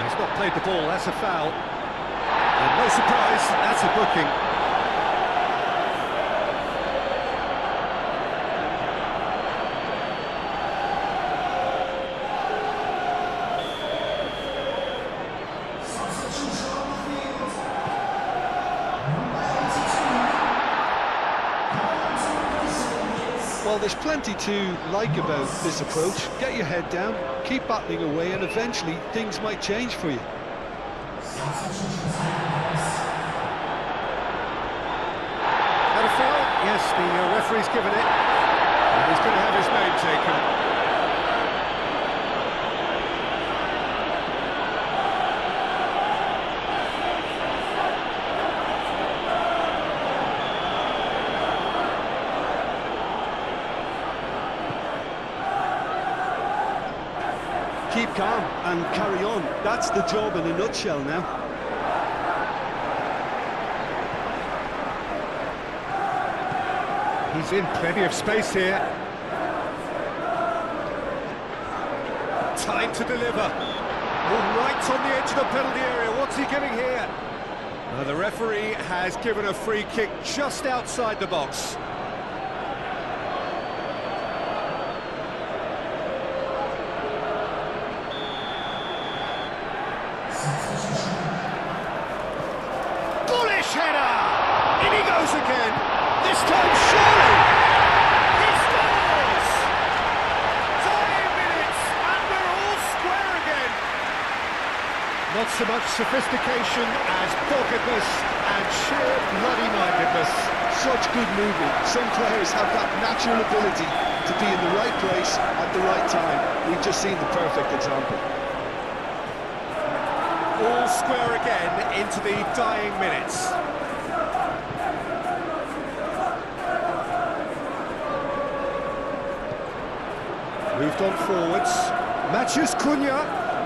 He's not played the ball, that's a foul. And no surprise, that's a booking. Well, there's plenty to like about this approach. Get your head down, keep battling away, and eventually things might change for you. Had a foul? Yes, the referee's given it. And he's going to have his name taken. Keep calm and carry on. That's the job in a nutshell now. He's in plenty of space here. Time to deliver. Oh, right on the edge of the penalty area. What's he giving here? The referee has given a free kick just outside the box. Bullish header! In he goes again. This time, surely! He scores! 5 minutes, and we're all square again. Not so much sophistication as doggedness and sheer bloody-mindedness. Such good movement. Some players have that natural ability to be in the right place at the right time. We've just seen the perfect example. All square again into the dying minutes. Moved on forwards. Matches Cunha,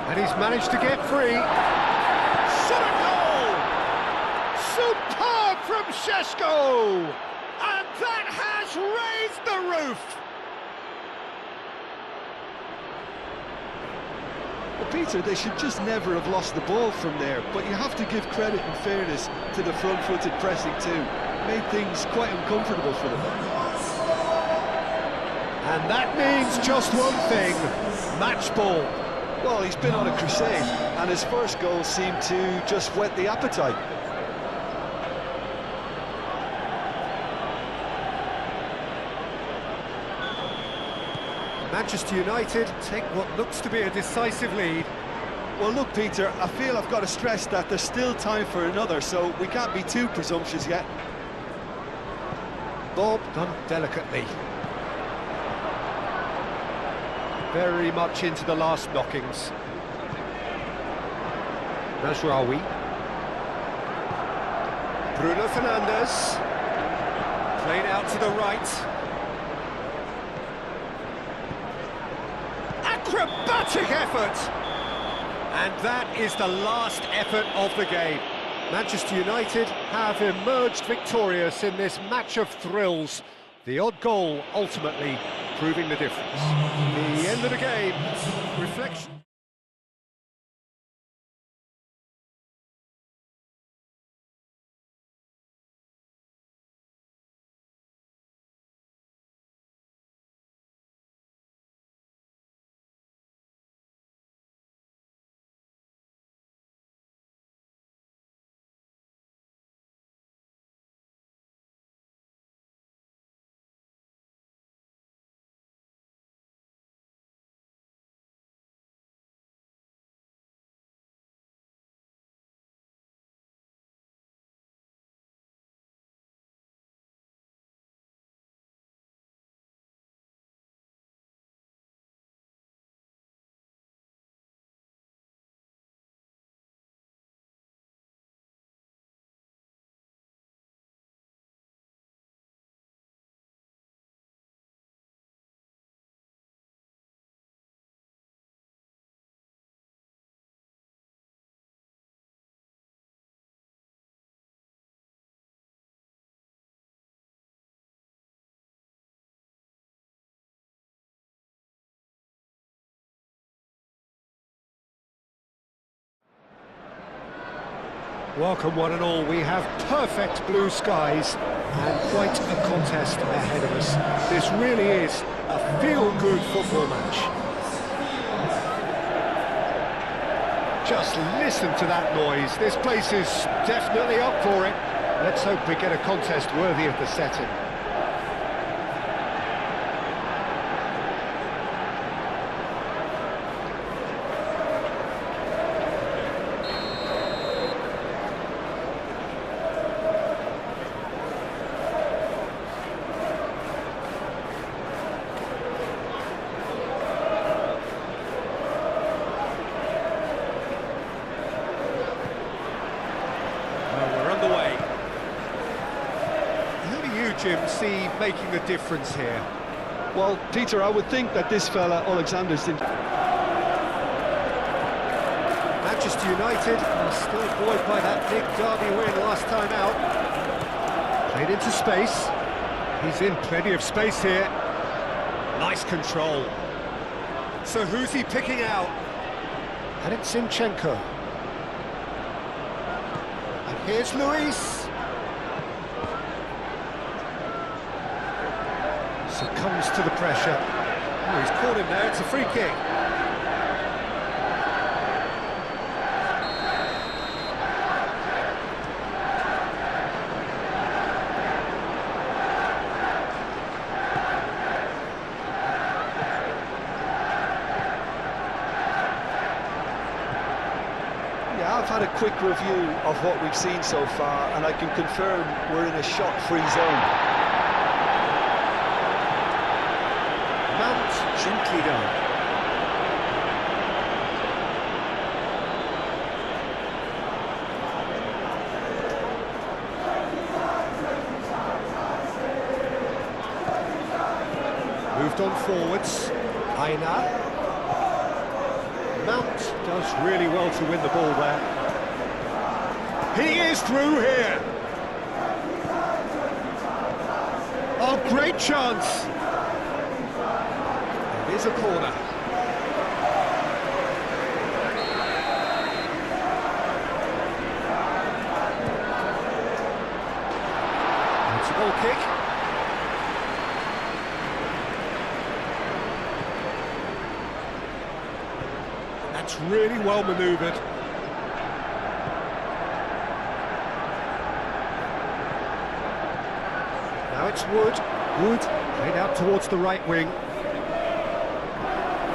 and he's managed to get free. Shot a goal! Superb from Šeško! And that has raised the roof! Well, Peter, they should just never have lost the ball from there, but you have to give credit and fairness to the front-footed pressing too. Made things quite uncomfortable for them. And that means just one thing, match ball. Well, he's been on a crusade, and his first goal seemed to just whet the appetite. Manchester United take what looks to be a decisive lead. Well, look, Peter, I feel I've got to stress that there's still time for another, so we can't be too presumptuous yet. Bob done delicately. Very much into the last knockings. Mazraoui. Bruno Fernandes. Played out to the right. Acrobatic effort! And that is the last effort of the game. Manchester United have emerged victorious in this match of thrills. The odd goal ultimately proving the difference. The end of the game, reflection. Welcome one and all, we have perfect blue skies and quite a contest ahead of us. This really is a feel-good football match. Just listen to that noise, this place is definitely up for it. Let's hope we get a contest worthy of the setting. Jim, see making the difference here? Well, Peter, I would think that this fella, Alexander's... Manchester United are still buoyed by that big derby win last time out. Played into space. He's in plenty of space here. Nice control. So who's he picking out? And it's Zinchenko. And here's Luis. Succumbs to the pressure. Oh, he's caught him there, it's a free kick. Yeah, I've had a quick review of what we've seen so far, and I can confirm we're in a shot-free zone. Gently done. Moved on forwards. Aina. Mount does really well to win the ball there. He is through here. Oh, great chance. Here's a corner. It's a goal kick. That's really well manoeuvred. Now it's Wood. Wood played out towards the right wing.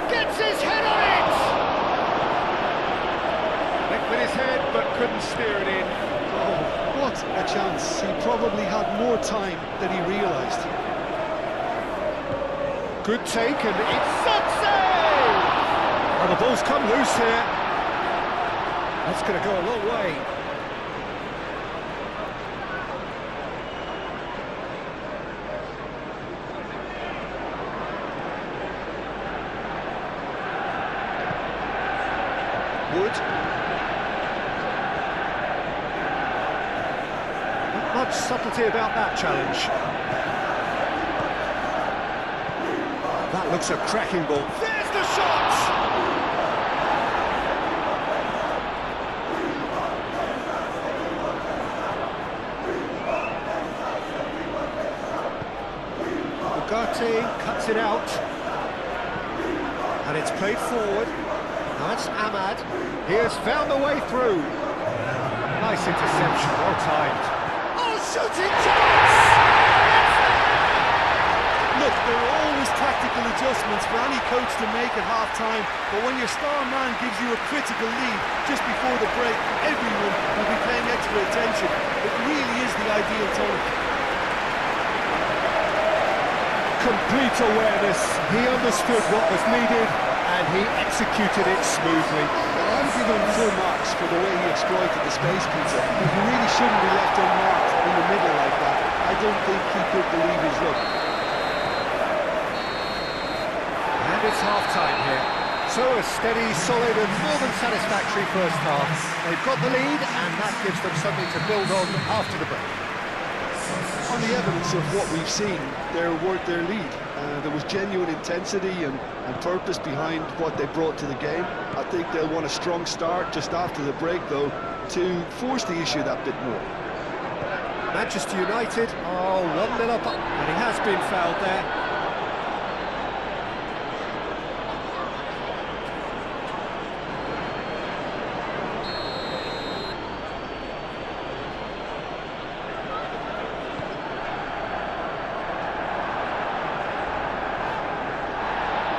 Gets his head on it! Went with his head, but couldn't steer it in. Oh, what a chance. He probably had more time than he realised. Good take, and it's success! Oh, the ball's come loose here. That's going to go a long way. Wood. Not much subtlety about that challenge. That looks a cracking ball. There's the shot! Bugatti cuts it out. And it's played forward. Now it's Ahmad. He has found the way through. Nice interception, well timed. Oh, shooting chance! Look, there are always tactical adjustments for any coach to make at half-time, but when your star man gives you a critical lead just before the break, everyone will be paying extra attention. It really is the ideal tone. Complete awareness. He understood what was needed, and he executed it smoothly. Well, I'm giving him full marks for the way he exploited the space, Peter. He really shouldn't be left unmarked in the middle like that. I don't think he could believe his luck. And it's half-time here. So a steady, solid and more than satisfactory first half. They've got the lead, and that gives them something to build on after the break. on the evidence of what we've seen, they're worth their lead. There was genuine intensity and purpose behind what they brought to the game. I think they'll want a strong start just after the break, though, to force the issue that bit more. Manchester United are 1-0 up, and he has been fouled there.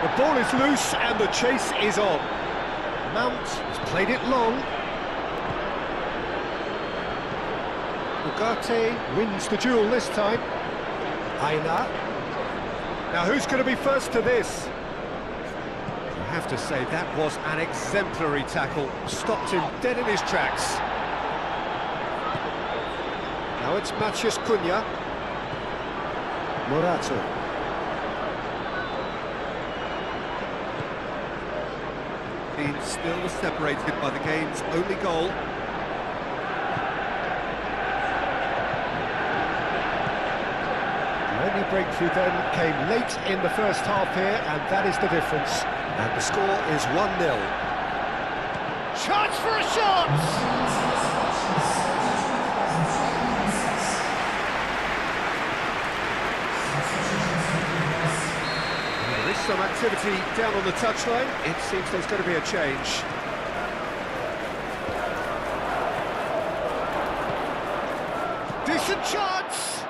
The ball is loose and the chase is on. Mount has played it long. Ugarte wins the duel this time. Aina. Now who's going to be first to this? You have to say that was an exemplary tackle. Stopped him dead in his tracks. Now it's Matheus Cunha. Morato. Still separated by the game's only goal. The only breakthrough then came late in the first half here, and that is the difference. And the score is 1-0. Chance for a shot! Some activity down on the touchline. It seems there's going to be a change. Decent chance!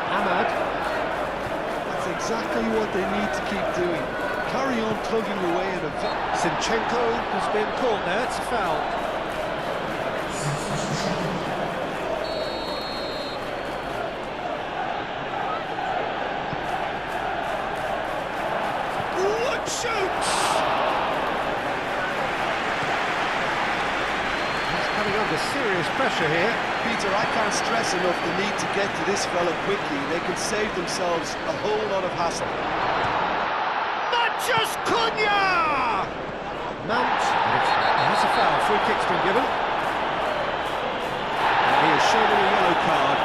Ahmad. That's exactly what they need to keep doing. Carry on plugging away at a... Zinchenko has been caught there, it's a foul. Shoots! He's coming under serious pressure here. Peter, I can't stress enough the need to get to this fella quickly. They can save themselves a whole lot of hassle. Matheus Cunha! Mount, that's a foul. Free kick's been given. And he is shown a yellow card.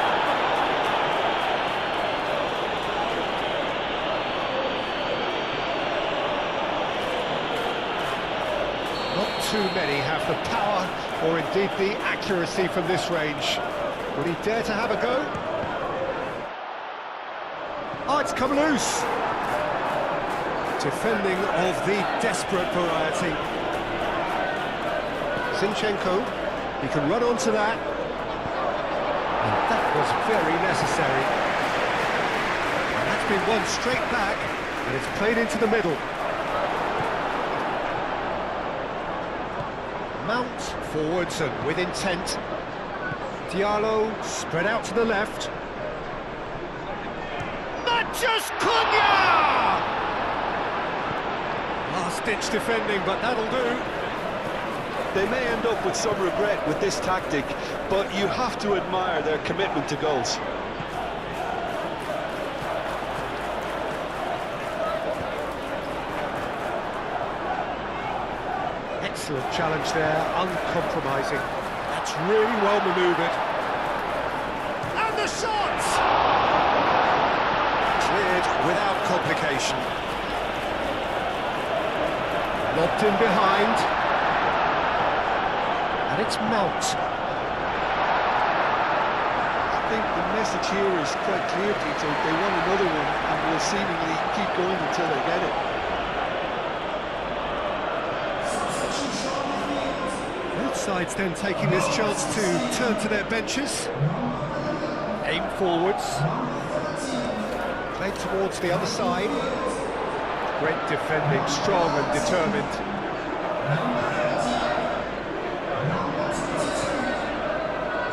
Not too many have the power or indeed the accuracy from this range. Would he dare to have a go? Oh, it's come loose. Defending of the desperate variety. Zinchenko, he can run onto that. And that was very necessary. And that's been won straight back, and it's played into the middle. Mount forwards and with intent. Diallo spread out to the left. Matheus Cunha! Last-ditch defending, but that'll do. They may end up with some regret with this tactic, but you have to admire their commitment to goals. Excellent challenge there, uncompromising. That's really well manoeuvred. And the shot! Cleared without complication. Lobbed in behind. And it's Mount. I think the message here is quite clear, Peter. They want another one and will seemingly keep going until they get it. Both sides then taking this chance to turn to their benches. Aim forwards. Played towards the other side. Great defending, strong and determined.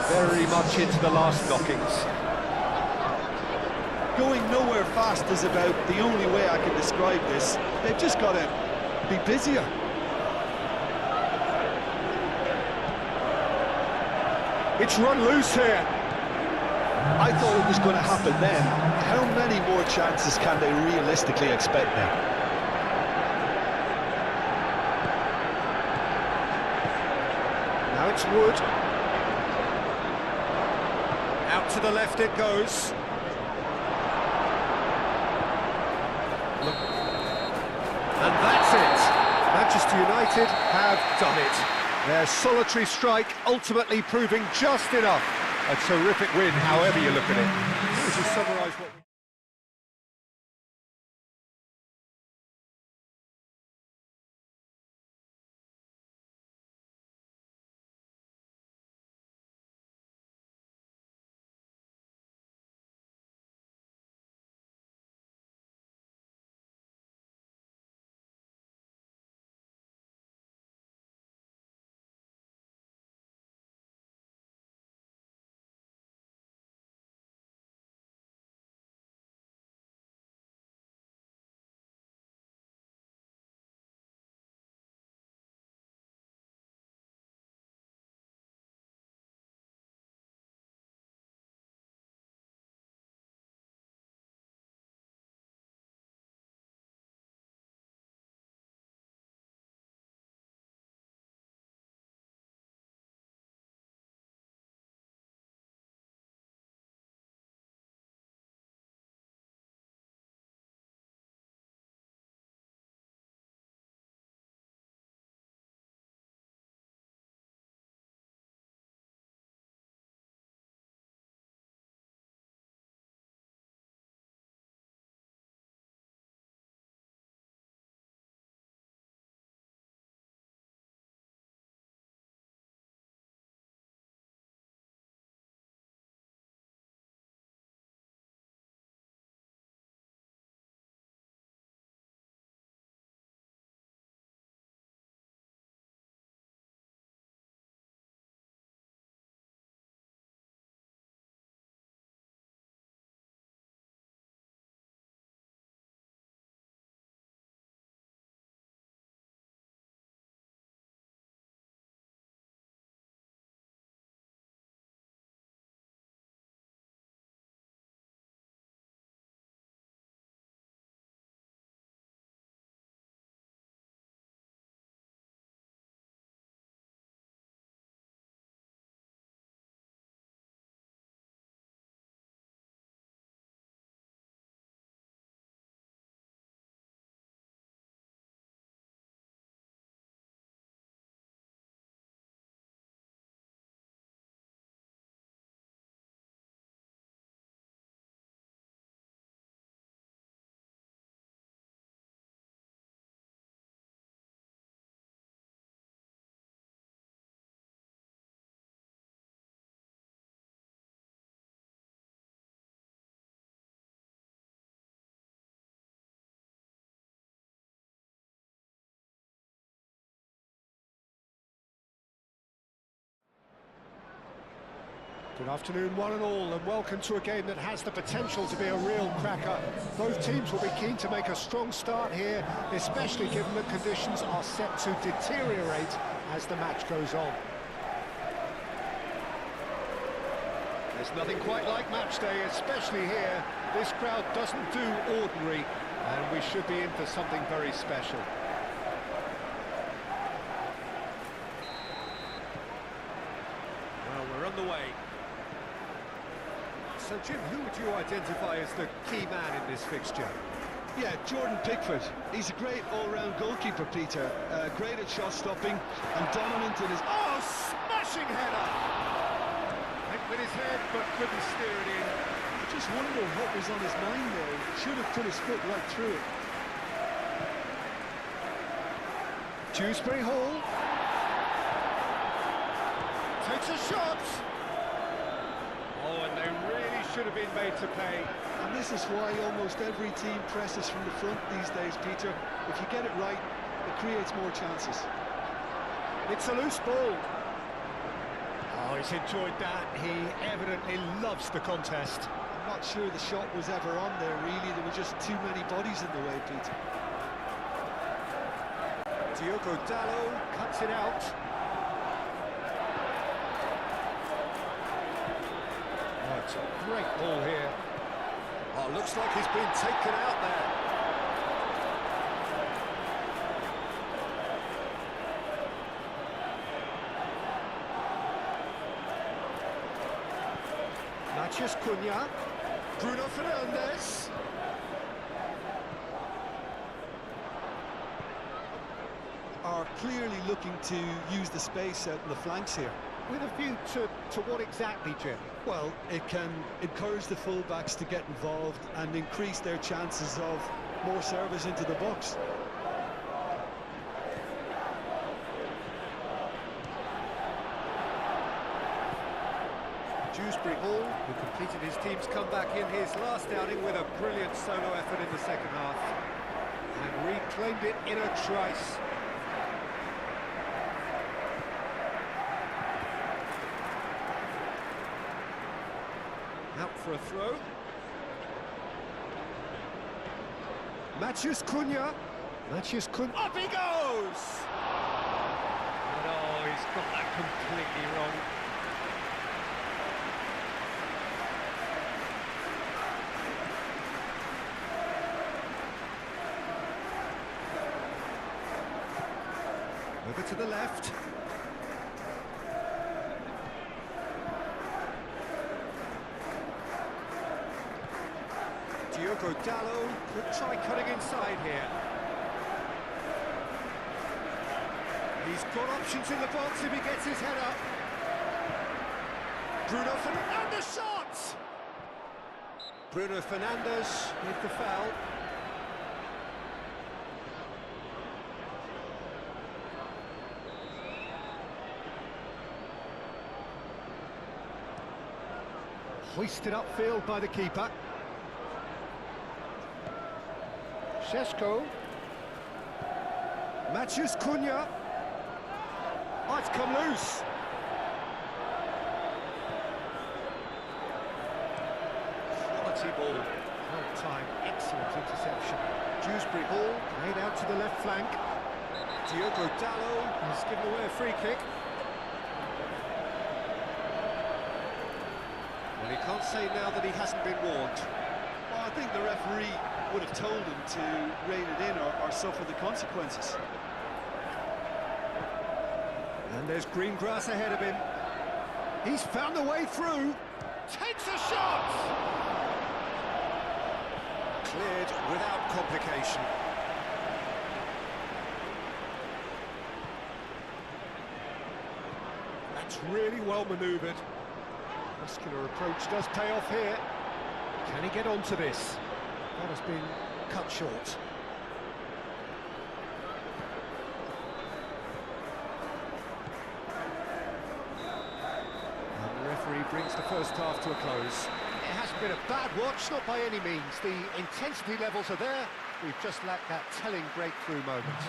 Very much into the last knockings. Going nowhere fast is about the only way I can describe this. They've just got to be busier. It's run loose here. I thought it was going to happen then. How many more chances can they realistically expect now? Now it's Wood. Out to the left it goes. Look. And that's it. Manchester United have done it. Their solitary strike ultimately proving just enough. A terrific win, however you look at it. This is summarise what we... Good afternoon, one and all, and welcome to a game that has the potential to be a real cracker. Both teams will be keen to make a strong start here, especially given that conditions are set to deteriorate as the match goes on. There's nothing quite like match day, especially here. This crowd doesn't do ordinary, and we should be in for something very special. Well, we're on the way. So, Jim, who would you identify as the key man in this fixture? Yeah, Jordan Pickford. He's a great all-round goalkeeper, Peter. Great at shot stopping and dominant in his... Oh, smashing header! Hit with his head, but couldn't steer it in. I just wonder what was on his mind there. He should have put his foot right through it. Dewsbury Hall. Takes a shot. Oh, and they really should have been made to pay. And this is why almost every team presses from the front these days, Peter. If you get it right, it creates more chances. It's a loose ball. Oh, he's enjoyed that. He evidently loves the contest. I'm not sure the shot was ever on there, really. There were just too many bodies in the way, Peter. Diogo Dalot cuts it out. Oh, it's a great ball here. Oh, looks like he's been taken out there. Matheus Cunha. Bruno Fernandes. Are clearly looking to use the space out in the flanks here. With a view to what exactly, Jim? Well, it can encourage the fullbacks to get involved and increase their chances of more service into the box. Dewsbury Hall, who completed his team's comeback in his last outing with a brilliant solo effort in the second half, and reclaimed it in a trice. Out for a throw. Matheus Cunha. Matheus Cunha. Up he goes! And oh, he's got that completely wrong. Over to the left. Diogo Dalot could try cutting inside here. He's got options in the box if he gets his head up. Bruno Fernandes, and the shot! Bruno Fernandes with the foul. Hoisted upfield by the keeper. Šeško. Matheus Cunha. Oh, it's come loose. Quality ball. Well timed, excellent interception. Dewsbury Hall played out to the left flank. Diogo Dalot has given away a free kick. Well, he can't say now that he hasn't been warned. Well, I think the referee would have told him to rein it in or suffer the consequences. And there's green grass ahead of him. He's found the way through. Takes a shot! Cleared without complication. That's really well manoeuvred. Muscular approach does pay off here. Can he get onto this? That has been cut short. And the referee brings the first half to a close. It hasn't been a bad watch, not by any means. The intensity levels are there. We've just lacked that telling breakthrough moment.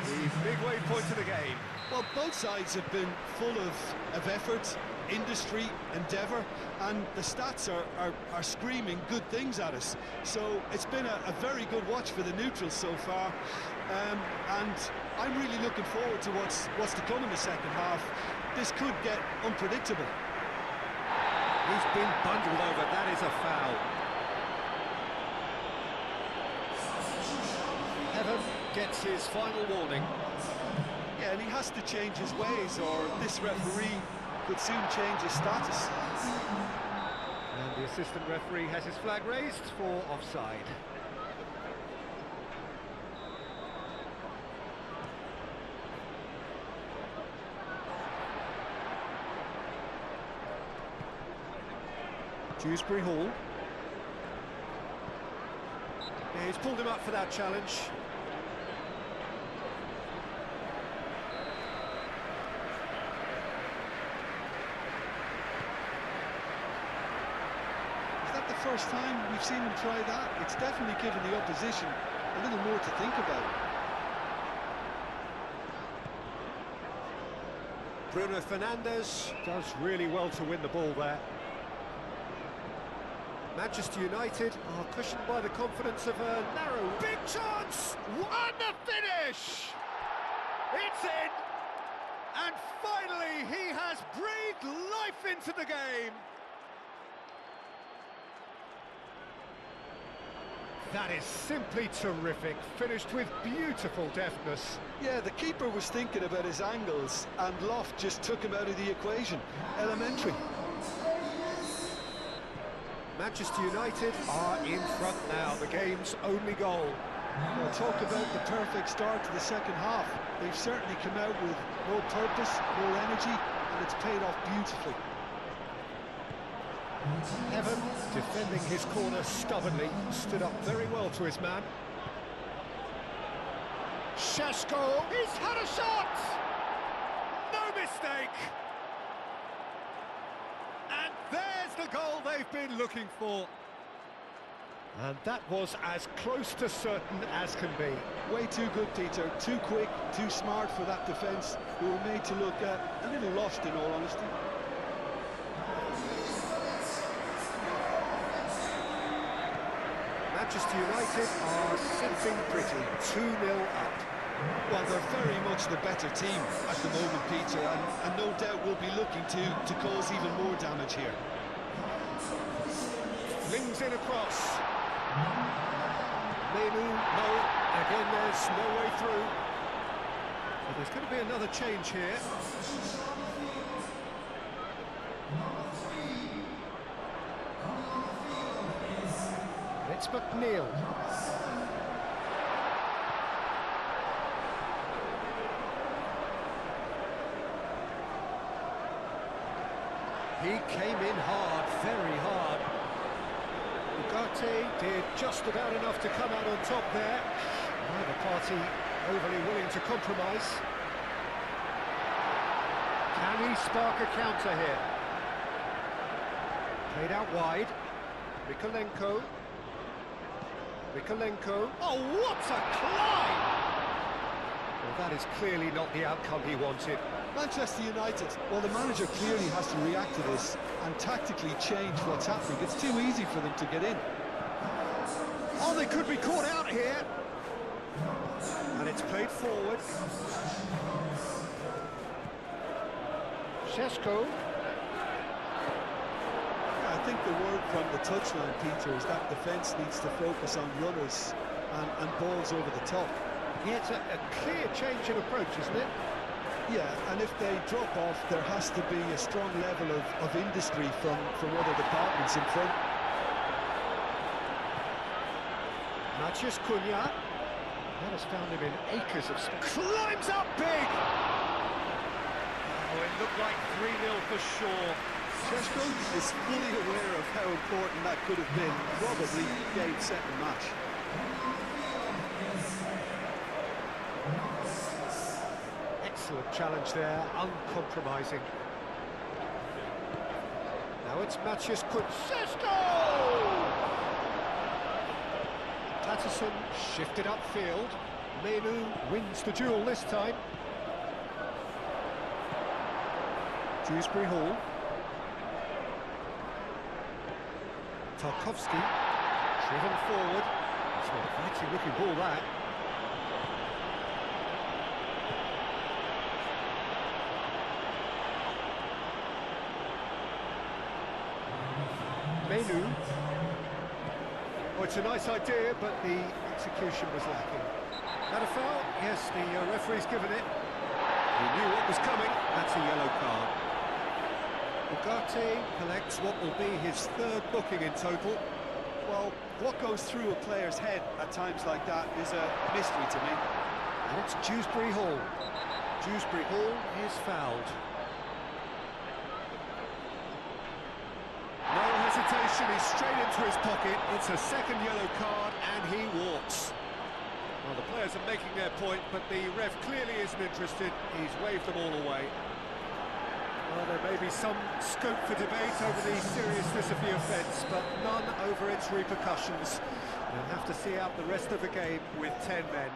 The midway point of the game. Well, both sides have been full of effort, industry, endeavour, and the stats are screaming good things at us. So it's been a very good watch for the neutrals so far, and I'm really looking forward to what's to come in the second half. This could get unpredictable. He's been bundled over, that is a foul. Heaven gets his final warning. Yeah, and he has to change his ways, or this referee could soon change his status. And the assistant referee has his flag raised for offside. Dewsbury Hall. Yeah, he's pulled him up for that challenge. First time we've seen him try that. It's definitely given the opposition a little more to think about. Bruno Fernandes does really well to win the ball there. Manchester United are cushioned by the confidence of a narrow... Big chance! And the finish! It's in! And finally he has breathed life into the game! That is simply terrific, finished with beautiful deftness. Yeah, the keeper was thinking about his angles, and Loft just took him out of the equation. Elementary. Manchester United are in front now, the game's only goal. Well, talk about the perfect start to the second half. They've certainly come out with more purpose, more energy, and it's paid off beautifully. Evan, defending his corner stubbornly, stood up very well to his man. Šeško, he's had a shot! No mistake! And there's the goal they've been looking for. And that was as close to certain as can be. Way too good, Peter. Too quick, too smart for that defence. We were made to look a little lost, in all honesty. Manchester United are sitting pretty, 2-0 up. Well, they're very much the better team at the moment, Peter, and no doubt will be looking to cause even more damage here. Flings in across. Menu, no, again there's no way through. So there's going to be another change here. It's McNeil. He came in hard, very hard. Ugarte did just about enough to come out on top there. Neither party overly willing to compromise. Can he spark a counter here? Played out wide. Mikolenko. Oh, what a climb! Well, that is clearly not the outcome he wanted. Manchester United, well, the manager clearly has to react to this and tactically change what's happening. It's too easy for them to get in. Oh, they could be caught out here. And it's played forward. Šeško. I think the word from the touchline, Peter, is that defence needs to focus on runners and balls over the top. Yeah, it's a clear change in approach, isn't it? Yeah, and if they drop off, there has to be a strong level of industry from other departments in front. Maciej Cunha. That has found him in acres of space. Climbs up big! Oh, it looked like 3-0 for sure. Šeško is fully aware of how important that could have been. Probably game, set and match. Excellent challenge there, uncompromising. Now it's Maciej Cunha. Patterson shifted upfield. Menu wins the duel this time. Dewsbury Hall. Tarkowski, driven forward. It's not a fighting looking ball, that. Menu. Oh, it's a nice idea, but the execution was lacking. That a foul? Yes, the referee's given it. He knew what was coming. That's a yellow card. Ugarte collects what will be his third booking in total. Well, what goes through a player's head at times like that is a mystery to me. And it's Dewsbury Hall. Dewsbury Hall is fouled. No hesitation, he's straight into his pocket. It's a second yellow card and he walks. Well, the players are making their point, but the ref clearly isn't interested. He's waved them all away. Well, there may be some scope for debate over the seriousness of the offence, but none over its repercussions. They'll have to see out the rest of the game with 10 men.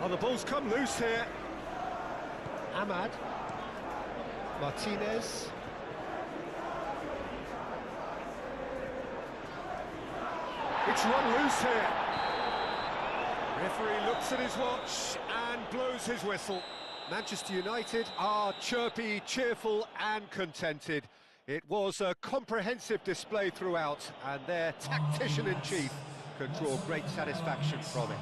Oh, the ball's come loose here. Ahmad. Martinez. It's run loose here. Referee looks at his watch and blows his whistle. Manchester United are chirpy, cheerful and contented. It was a comprehensive display throughout, and their tactician-in-chief can draw great satisfaction from it.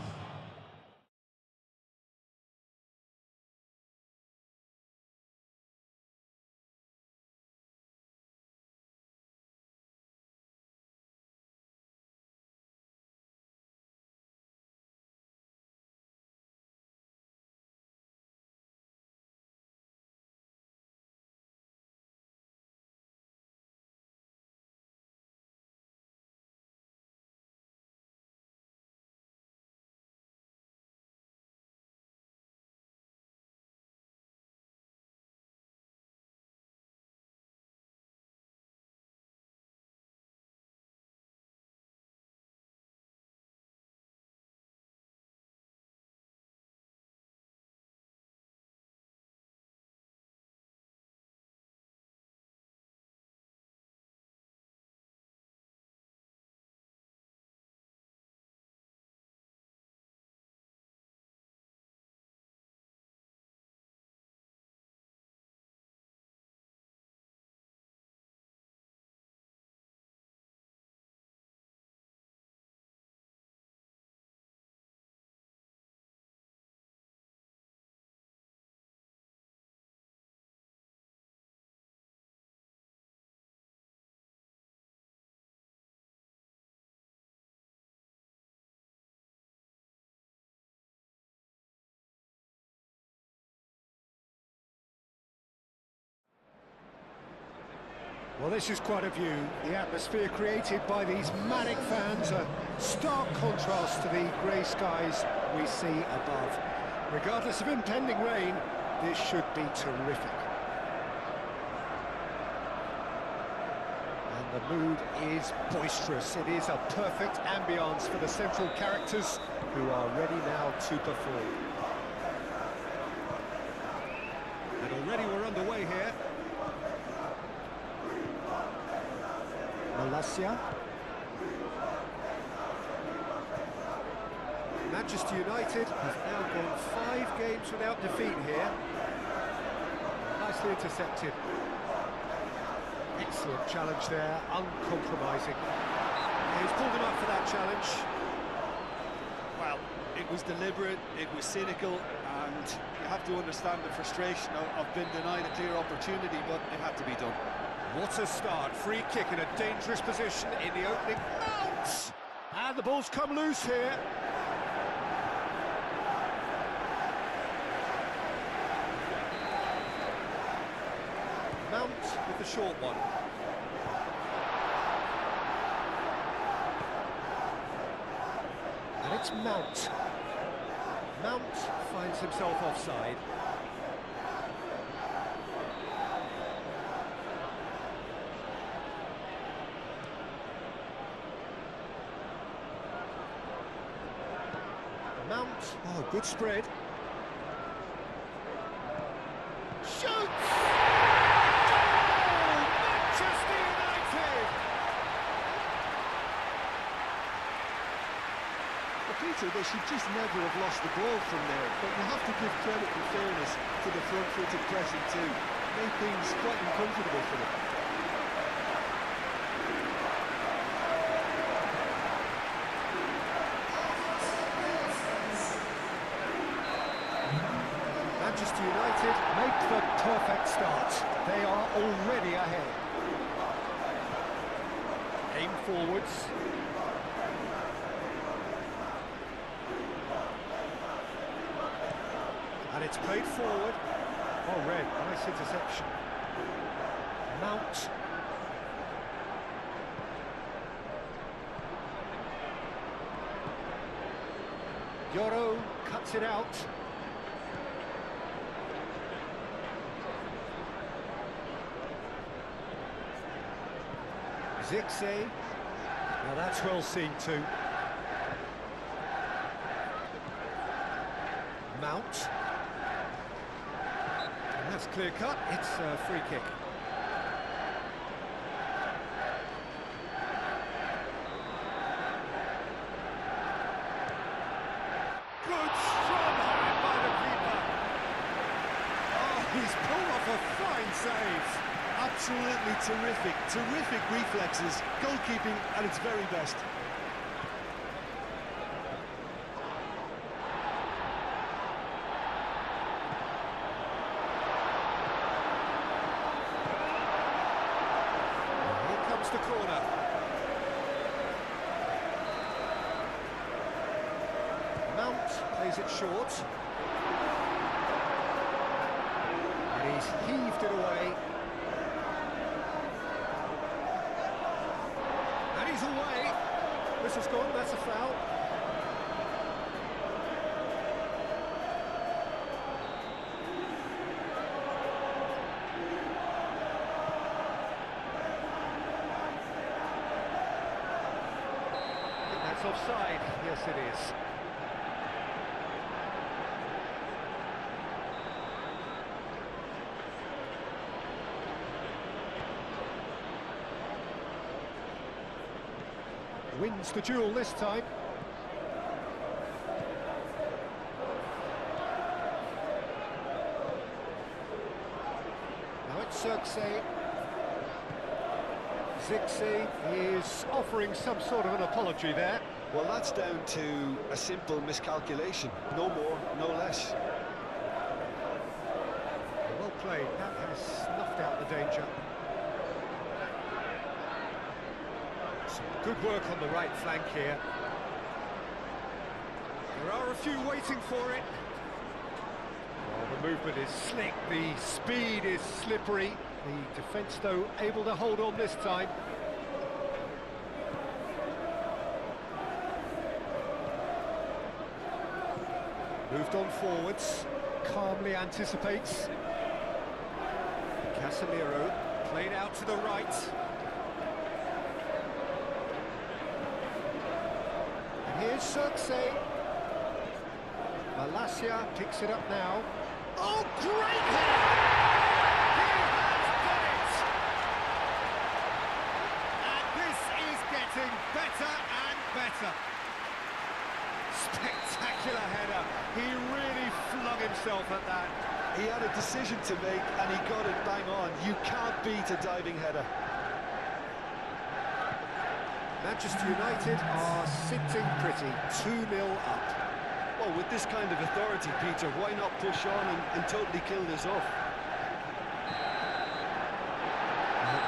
Well, this is quite a view. The atmosphere created by these manic fans, a stark contrast to the grey skies we see above. Regardless of impending rain, this should be terrific. And the mood is boisterous. It is a perfect ambience for the central characters who are ready now to perform. And already we're underway here. Malacia. Manchester United have now gone 5 games without defeat here. Nicely intercepted. Excellent challenge there, uncompromising. He's pulled him up for that challenge. Well, it was deliberate, it was cynical, and you have to understand the frustration of being denied a clear opportunity, but it had to be done. What a start, free kick in a dangerous position in the opening. Mount! And the ball's come loose here. Mount with the short one. And it's Mount. Mount finds himself offside. Mount, oh, good spread. Shoots! Goal! Manchester United! Well, Peter, they should just never have lost the ball from there, but you have to give credit and fairness to the front-footed pressing too. Made things quite uncomfortable for them. Manchester United make the perfect start. They are already ahead. Aim forwards. And it's played forward. Oh, red, nice interception. Mount. Yoro cuts it out. Zirkzee, now that's well seen too. Mount, and that's clear cut, it's a free kick. Good strong hand by the keeper. Oh, he's pulled off a fine save. Absolutely terrific reflexes, goalkeeping at its very best. the corner. Mount plays it short. And he's heaved it away. And he's away. This has gone, that's a foul. That's offside. Yes, it is. Wins the duel this time. Now it's Xerxes. Zixi is offering some sort of an apology there. Well, that's down to a simple miscalculation. No more, no less. Well played. That has snuffed out the danger. Good work on the right flank here. There are a few waiting for it. Well, the movement is slick, the speed is slippery. The defence, though, able to hold on this time. Moved on forwards, calmly anticipates. Casemiro played out to the right. Here's Xerxes. Malacia picks it up now. Oh, great header! He has done it! And this is getting better and better. Spectacular header. He really flung himself at that. He had a decision to make and he got it bang on. You can't beat a diving header. Manchester United are sitting pretty, 2-0 up. Well, with this kind of authority, Peter, why not push on and totally kill this off?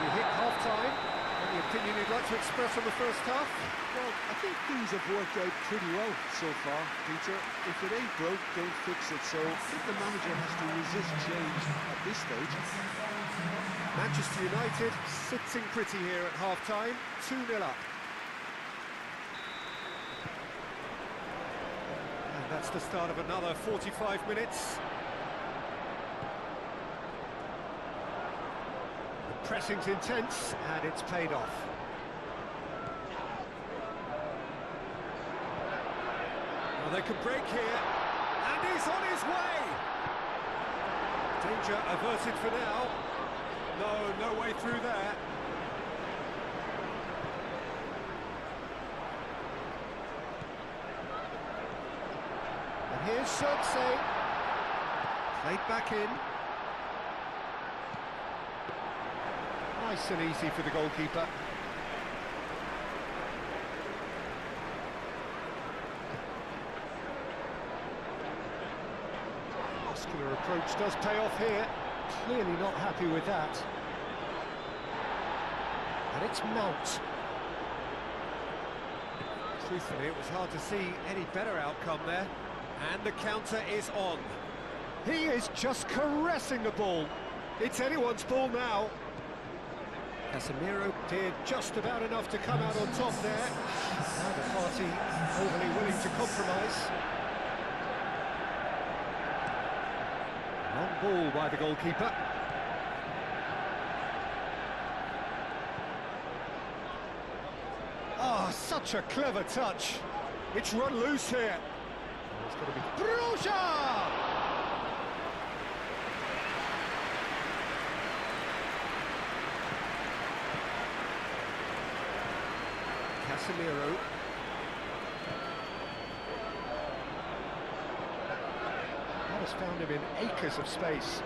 We hit half-time. Any opinion you'd like to express on the first half? Well, I think things have worked out pretty well so far, Peter. If it ain't broke, don't fix it. So I think the manager has to resist change at this stage. Manchester United sitting pretty here at half-time, 2-0 up. And that's the start of another 45 minutes. The pressing's intense, and it's paid off. Well, they could break here, and he's on his way! Danger averted for now. No way through there. And here's Xerxes. Played back in. Nice and easy for the goalkeeper. Muscular approach does pay off here. Clearly not happy with that. And it's Mount. Truthfully, it was hard to see any better outcome there. And the counter is on. He is just caressing the ball. It's anyone's ball now. Casemiro did just about enough to come out on top there. Neither party overly willing to compromise. Long ball by the goalkeeper. Ah, such a clever touch. It's run loose here. It's got to be Perjalan! Casemiro. That has found him in acres of space.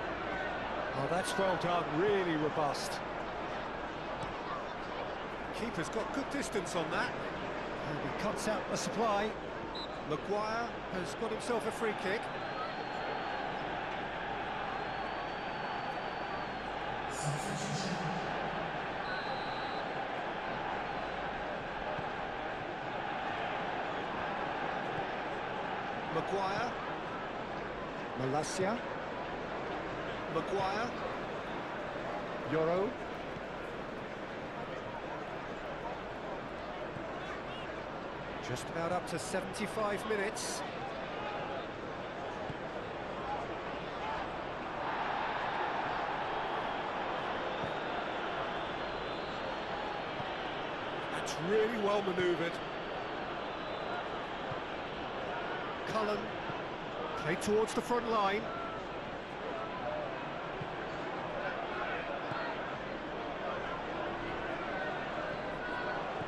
Oh, that's well done, really robust. Keeper's got good distance on that. And he cuts out the supply. Maguire has got himself a free kick. Maguire. Malacia. Maguire. Yoro. Just about up to 75 minutes. That's really well manoeuvred. Cullen, played towards the front line.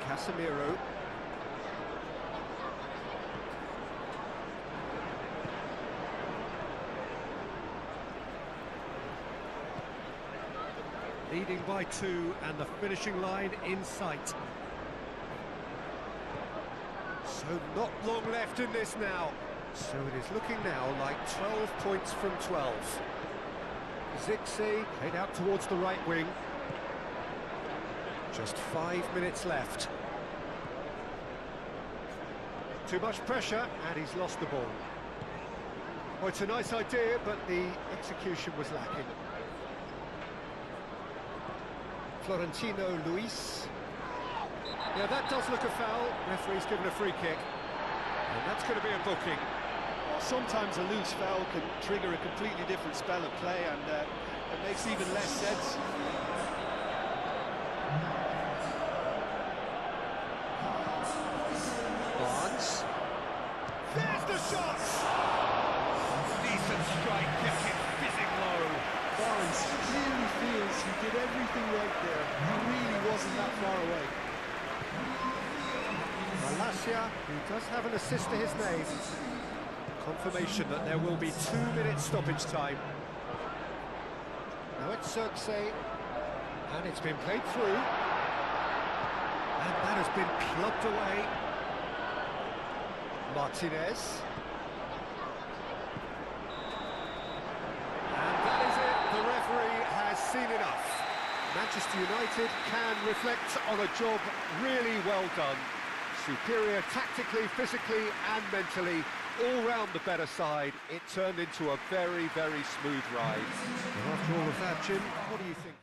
Casemiro. Leading by 2 and the finishing line in sight. So not long left in this now. So it is looking now like 12 points from 12. Zixi played out towards the right wing. Just 5 minutes left. Too much pressure and he's lost the ball. Well, it's a nice idea, but the execution was lacking. Florentino Luis. Yeah, that does look a foul. Referee's given a free kick. And that's going to be a booking. Well, sometimes a loose foul can trigger a completely different spell of play, and it makes even less sense. Barnes. There's the shot! Decent strike, kept it fizzing low. Barnes clearly feels he did everything right there. He really wasn't that far away. Malacia, who does have an assist to his name. Confirmation that there will be 2 minutes stoppage time. Now it's Xerxes, and it's been played through. And that has been plugged away. Martinez. And that is it. The referee has seen enough. Manchester United can reflect on a job really well done. Superior tactically, physically and mentally, all round the better side. It turned into a very, very smooth ride. And after all of that, Jim, what do you think?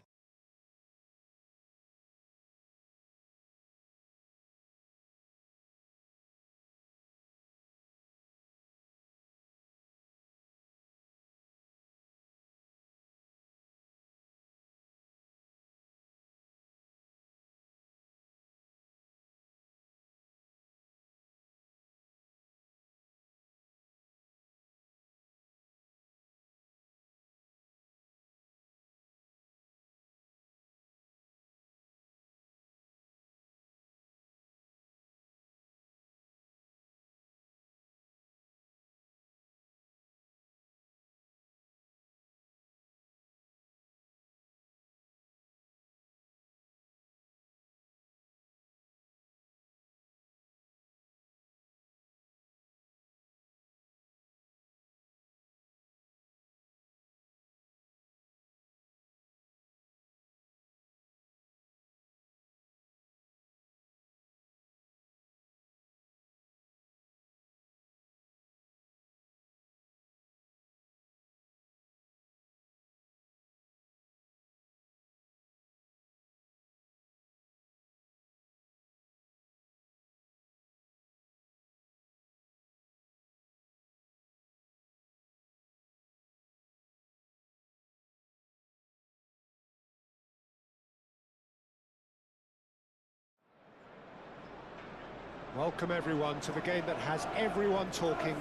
Welcome everyone to the game that has everyone talking.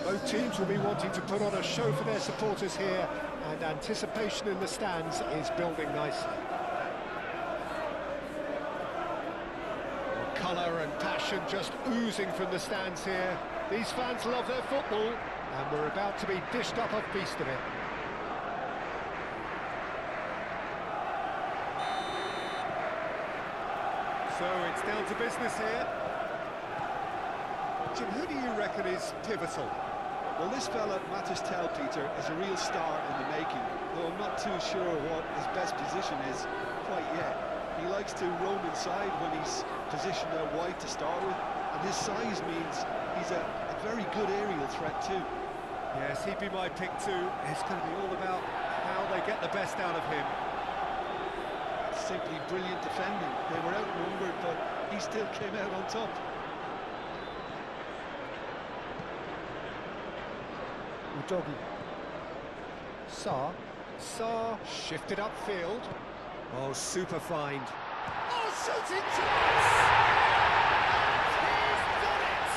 Both teams will be wanting to put on a show for their supporters here, and anticipation in the stands is building nicely. Colour and passion just oozing from the stands here. These fans love their football, and we're about to be dished up a feast of it. So it's down to business here. Jim, who do you reckon is pivotal? Well, this fella, Matis Telpeter, is a real star in the making, though I'm not too sure what his best position is quite yet. He likes to roam inside when he's positioned out wide to start with, and And his size means he's a very good aerial threat too. Yes, he'd be my pick too. It's going to be all about how they get the best out of him. Simply brilliant defending. They were outnumbered, but he still came out on top. Udogi. Sarr shifted upfield. Oh, super find. Oh, shooting chance! And he's done it!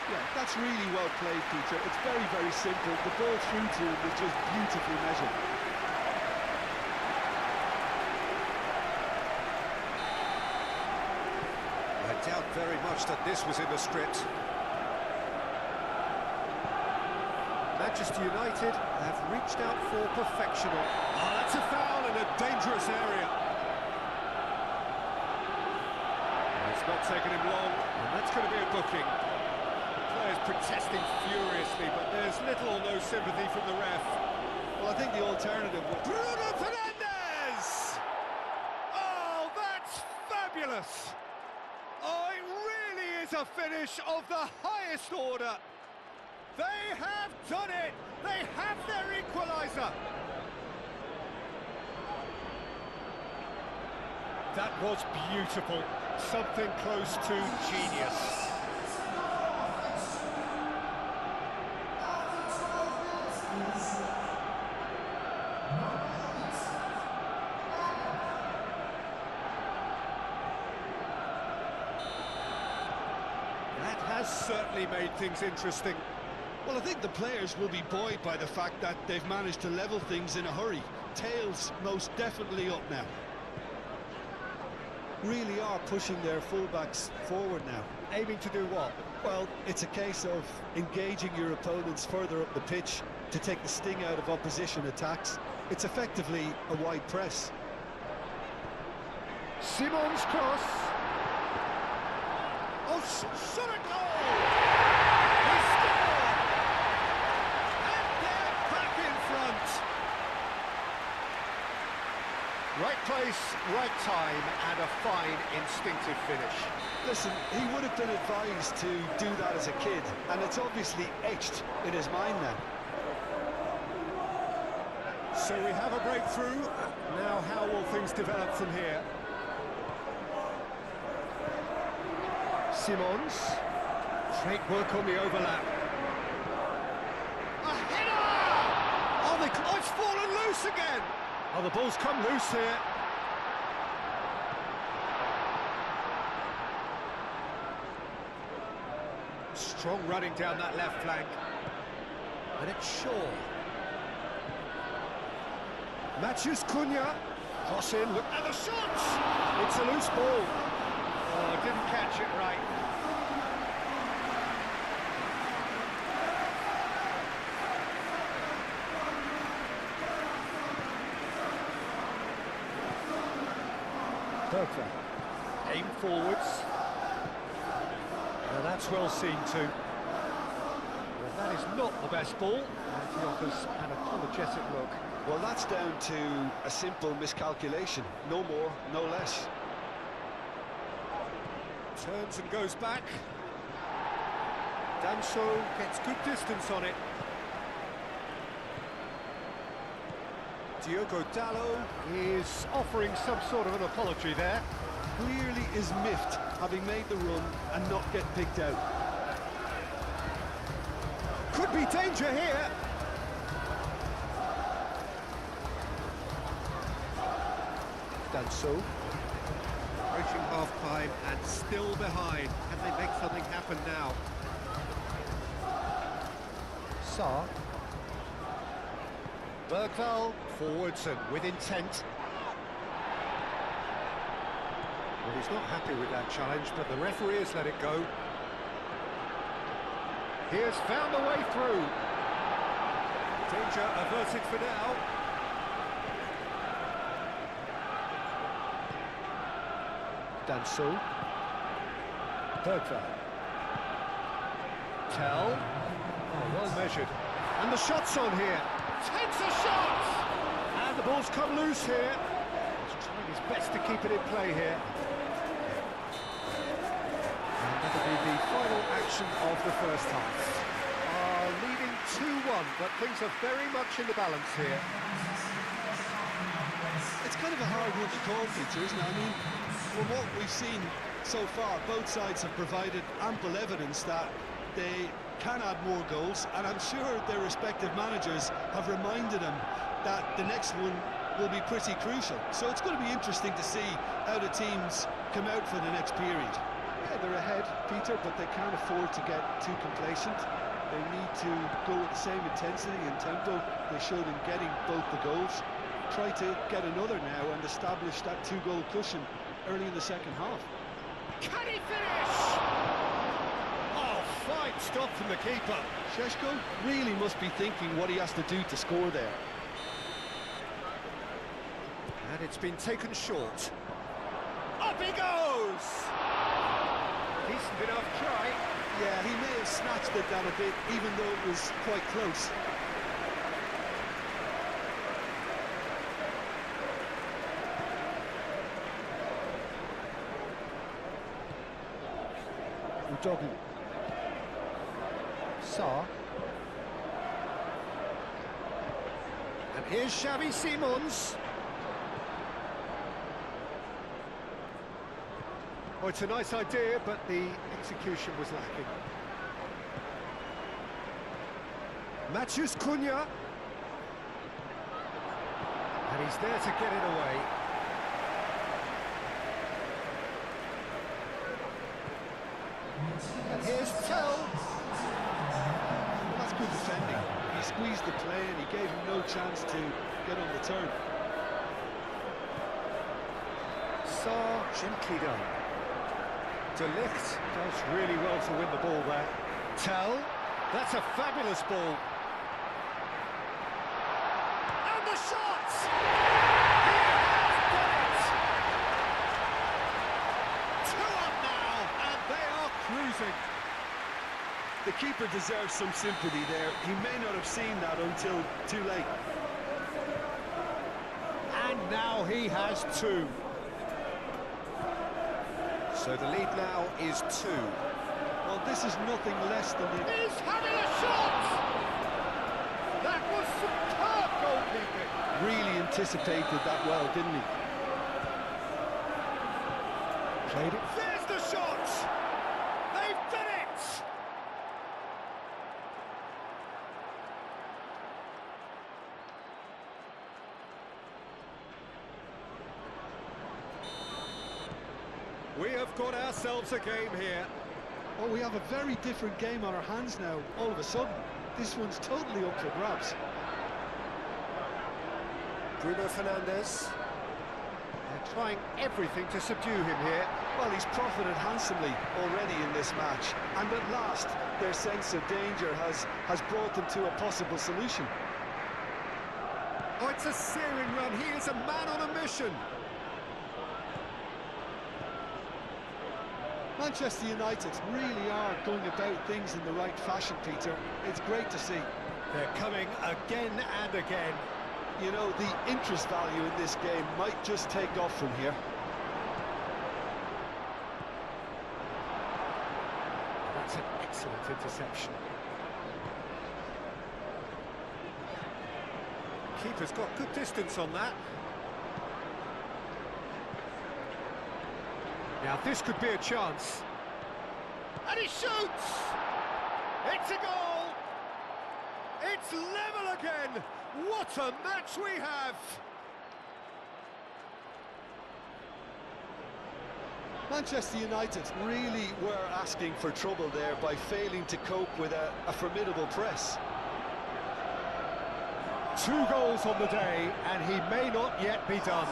Yeah, that's really well played, Peter. It's very, very simple. The ball through to him was just beautifully measured. I doubt very much that this was in the script. Manchester United have reached out for perfection. Oh, that's a foul in a dangerous area. It's not taken him long, and that's going to be a booking. Players protesting furiously, but there's little or no sympathy from the ref. Well, I think the alternative was... Bruno Fernandes! Oh, that's fabulous! Oh, it really is a finish of the highest order. They have done it! They have their equaliser! That was beautiful. Something close to genius. That has certainly made things interesting. Well, I think the players will be buoyed by the fact that they've managed to level things in a hurry. Tails most definitely up now. Really are pushing their fullbacks forward now. Aiming to do what? Well, it's a case of engaging your opponents further up the pitch to take the sting out of opposition attacks. It's effectively a wide press. Simon's cross. Oh, shot a goal! He scored! And they're back in front. Right place, right time, and a fine instinctive finish. Listen, he would have been advised to do that as a kid, and it's obviously etched in his mind now. So we have a breakthrough. Now how will things develop from here? Simons. Great work on the overlap. A header! Oh, it's fallen loose again! Oh, the ball's come loose here. Strong running down that left flank. And it's Shaw. Matches Cunha. Cross in, look at the shot! It's a loose ball. Oh, didn't catch it right. Perjalan. Aim forwards. Now that's well seen too. Well, that is not the best ball, and he offers an apologetic look. Well, that's down to a simple miscalculation. No more, no less. Turns and goes back. Danso gets good distance on it. Diogo Dalot is offering some sort of an apology there. Clearly is miffed, having made the run and not get picked out. Could be danger here. Danso. Approaching half-time and still behind. Can they make something happen now? Sarr. Bergvall forwards and with intent. Well, he's not happy with that challenge, but the referee has let it go. He has found a way through. Danger averted for now. Danso. Perjalan. Tell. Oh, well measured. And the shot's on here. Takes a shot! And the ball's come loose here. He's trying It's best to keep it in play here. And that'll be the final action of the first half. Leading 2-1, but things are very much in the balance here. It's kind of a hard one to call, Peter, isn't it? I mean, from what we've seen so far, both sides have provided ample evidence that they can add more goals, and I'm sure their respective managers have reminded them that the next one will be pretty crucial. So it's going to be interesting to see how the teams come out for the next period. Yeah, they're ahead, Peter, but they can't afford to get too complacent. They need to go with the same intensity and tempo they showed in getting both the goals. Try to get another now and establish that two-goal cushion early in the second half. Can he finish? Oh, fine stop from the keeper. Šeško really must be thinking what he has to do to score there. And it's been taken short. Up he goes! Decent enough try. Yeah, he may have snatched it down a bit, even though it was quite close. Udogu. Sarr. And here's Xavi Simons. Oh, it's a nice idea, but the execution was lacking. Matheus Cunha. And he's there to get it away. And here's Tell. Well, that's good defending. He squeezed the play and he gave him no chance to get on the turn. Sarr, gently done. De Ligt does really well to win the ball there. Tell, that's a fabulous ball. And the shot! He has done it! 2 up now, and they are cruising. The keeper deserves some sympathy there. He may not have seen that until too late. And now he has 2. So the lead now is 2. Well, this is nothing less than the... He's having a shot! That was superb goalkeeping. Really anticipated that well, didn't he? Played it. There's the shot! They've done it! We have got ourselves a game here. Oh, we have a very different game on our hands now, all of a sudden. This one's totally up for grabs. Bruno Fernandes. They're trying everything to subdue him here. Well, he's profited handsomely already in this match. And at last, their sense of danger has brought them to a possible solution. Oh, it's a searing run. He is a man on a mission. Manchester United really are going about things in the right fashion, Peter. It's great to see. They're coming again and again. You know, the interest value in this game might just take off from here. That's an excellent interception. Keeper's got good distance on that. Now this could be a chance. And he shoots! It's a goal! It's level again! What a match we have! Manchester United really were asking for trouble there by failing to cope with a formidable press. 2 goals on the day, and he may not yet be done.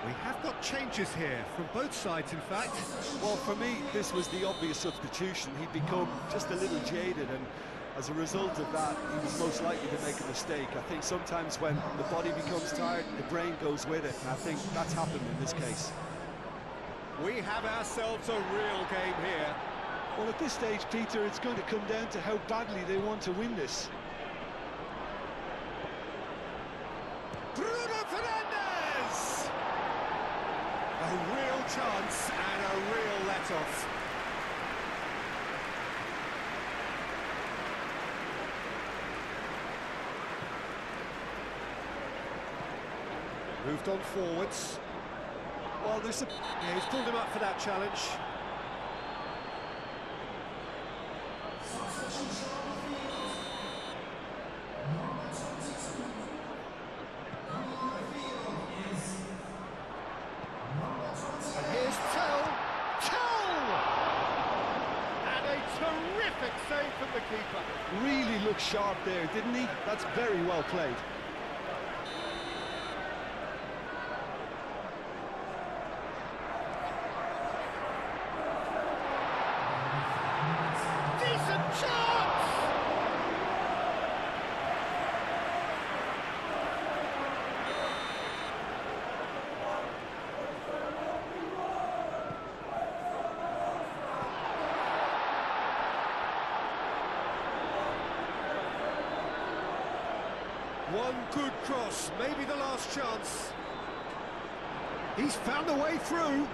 We have got changes here, from both sides in fact. Well, for me, this was the obvious substitution. He'd become just a little jaded, and as a result of that, he was most likely to make a mistake. I think sometimes when the body becomes tired, the brain goes with it, and I think that's happened in this case. We have ourselves a real game here. Well, at this stage, Peter, it's going to come down to how badly they want to win this. Bruno Fernandes! A real chance and a real let-off. Moved on forwards. Well, there's a... Yeah, he's pulled him up for that challenge. And here's Tell. And a terrific save from the keeper. Really looked sharp there, didn't he? That's very well played. One good cross, maybe the last chance. He's found the way through.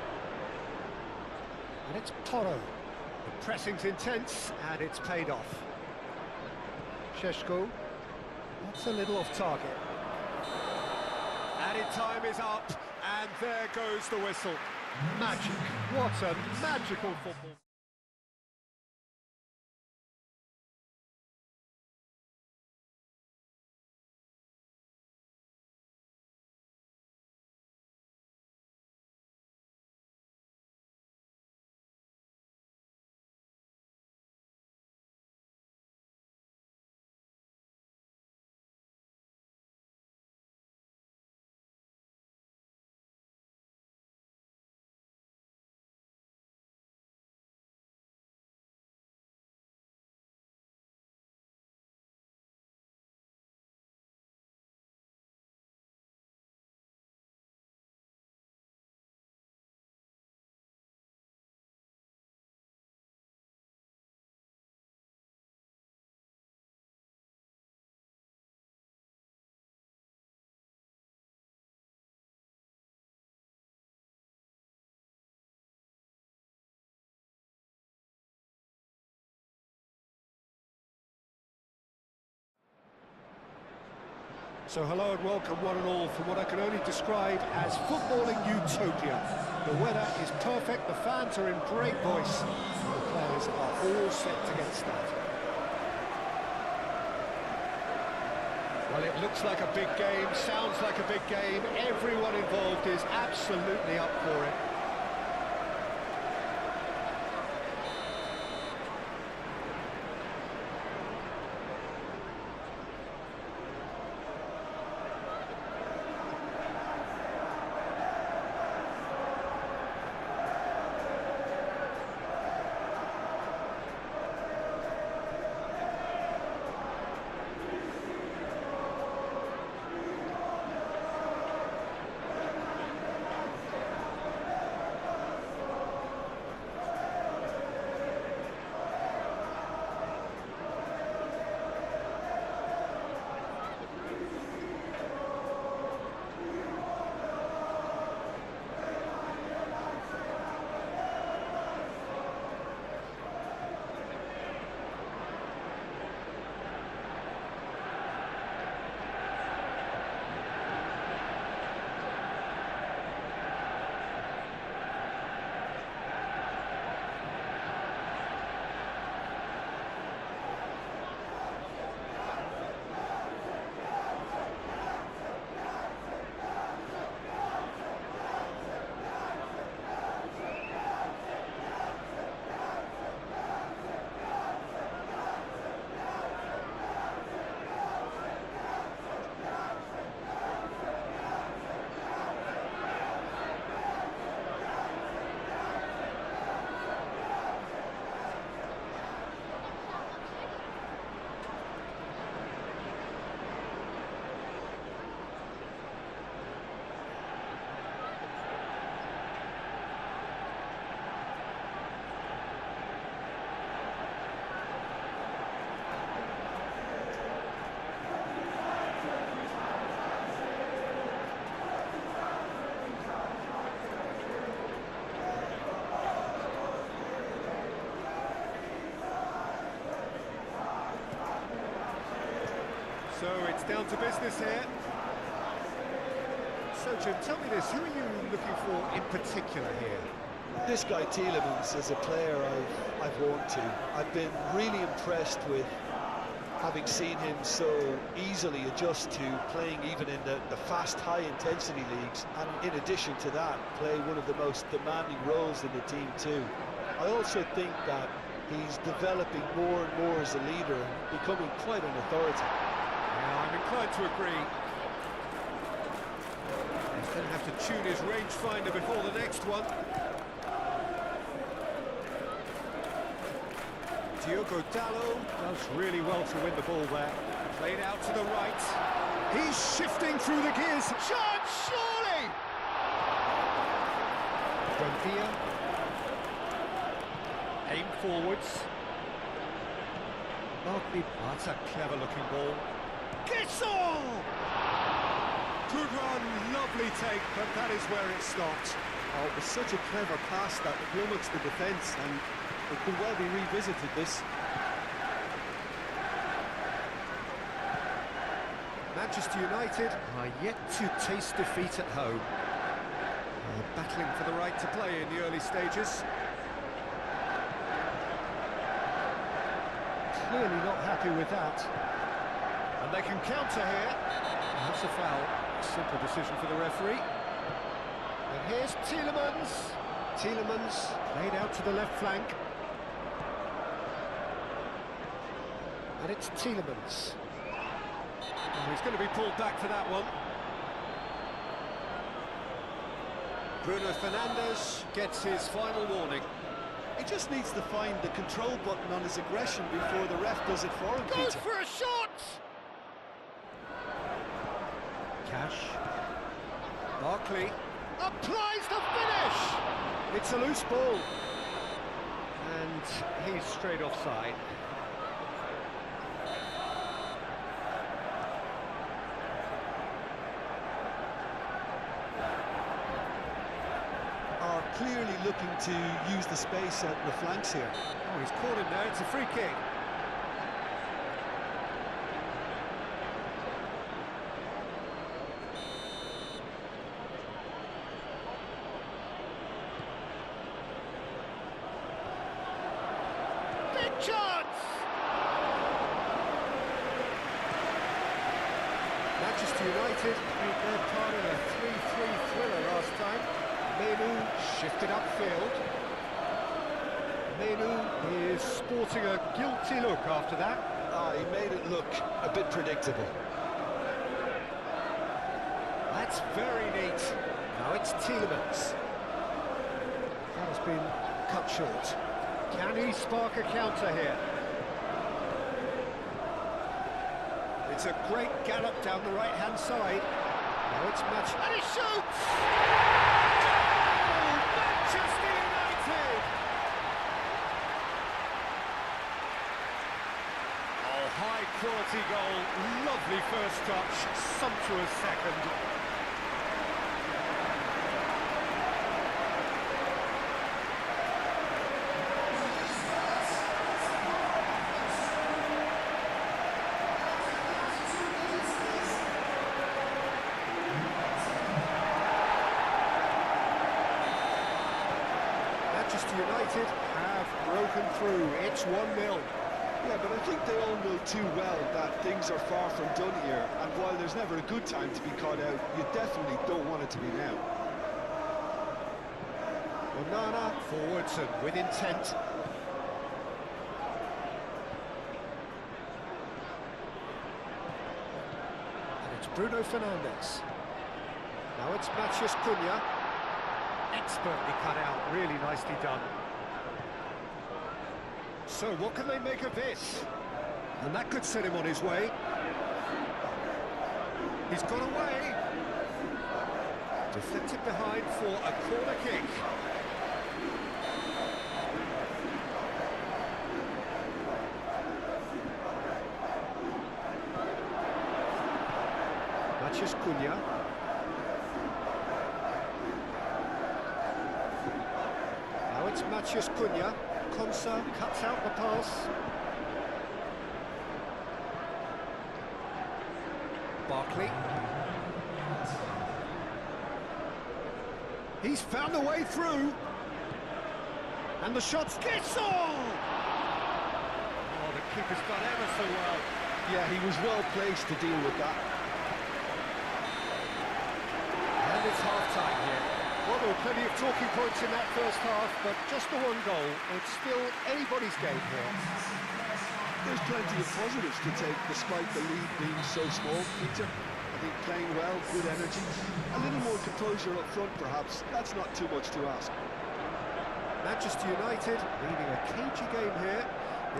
And it's Toro. The pressing's intense, and it's paid off. Sheshko, that's a little off target. Added time is up, and there goes the whistle. Magic, what a magical football. So hello and welcome one and all from what I can only describe as footballing utopia. The weather is perfect, the fans are in great voice, and the players are all set to get started. Well, it looks like a big game, sounds like a big game, everyone involved is absolutely up for it. down to business here. So, Jim, tell me this, who are you looking for in particular here? This guy Tielemans is a player I've warmed to. I've been really impressed with having seen him so easily adjust to playing even in the fast, high-intensity leagues, and in addition to that, play one of the most demanding roles in the team too. I also think that he's developing more and more as a leader and becoming quite an authority. Yeah, I'm inclined to agree. He's going to have to tune his rangefinder before the next one. Diogo Dalot does really well to win the ball there. Played out to the right. He's shifting through the gears. Chance, surely! Buendia. Aim forwards. Markley, that's a clever-looking ball. Gissel! Good run, lovely take, but that is where it stopped. Oh, it was such a clever pass that plummets the defence, and it could well be revisited, this. Manchester United are yet to taste defeat at home. They're battling for the right to play in the early stages. Clearly not happy with that. And they can counter here. That's a foul. Simple decision for the referee. And here's Tielemans. Tielemans played out to the left flank. And it's Tielemans. Oh, he's going to be pulled back for that one. Bruno Fernandes gets his final warning. He just needs to find the control button on his aggression before the ref does it for him, Goes Peter. for a shot! Cash. Barkley applies the finish! It's a loose ball. And he's straight offside. Are clearly looking to use the space out in the flanks here. Oh, he's caught him there, it's a free kick. Big chance! Manchester United made their part in a 3-3 thriller last time. Menu shifted upfield. Menu is sporting a guilty look after that. He made it look a bit predictable. That's very neat. Now it's Tielemans. That has been cut short. Can he spark a counter here? It's a great gallop down the right-hand side. Now it's match... And he shoots! Manchester United! Oh, high-quality goal. Lovely first touch. Sumptuous second. Manchester United have broken through. It's 1-0. Yeah, but I think they all know too well that things are far from done here, and while there's never a good time to be caught out, you definitely don't want it to be now. Onana forwards and with intent. And it's Bruno Fernandes. Now it's Matheus Cunha. Expertly cut out, really nicely done. So what can they make of this? And that could set him on his way. He's got away. Deflected behind for a corner kick. Matheus Cunha. Now it's Matheus Cunha. Konsa cuts out the pass. Barkley. He's found a way through. And the shot's Gissel! Oh, the keeper's done ever so well. Yeah, he was well placed to deal with that. And it's half-time here. Well, there were plenty of talking points in that first half, but just the one goal. It's still anybody's game here. There's plenty of positives to take, despite the lead being so small, Peter. I think playing well, good energy. A little more composure up front, perhaps. That's not too much to ask. Manchester United leading a cagey game here.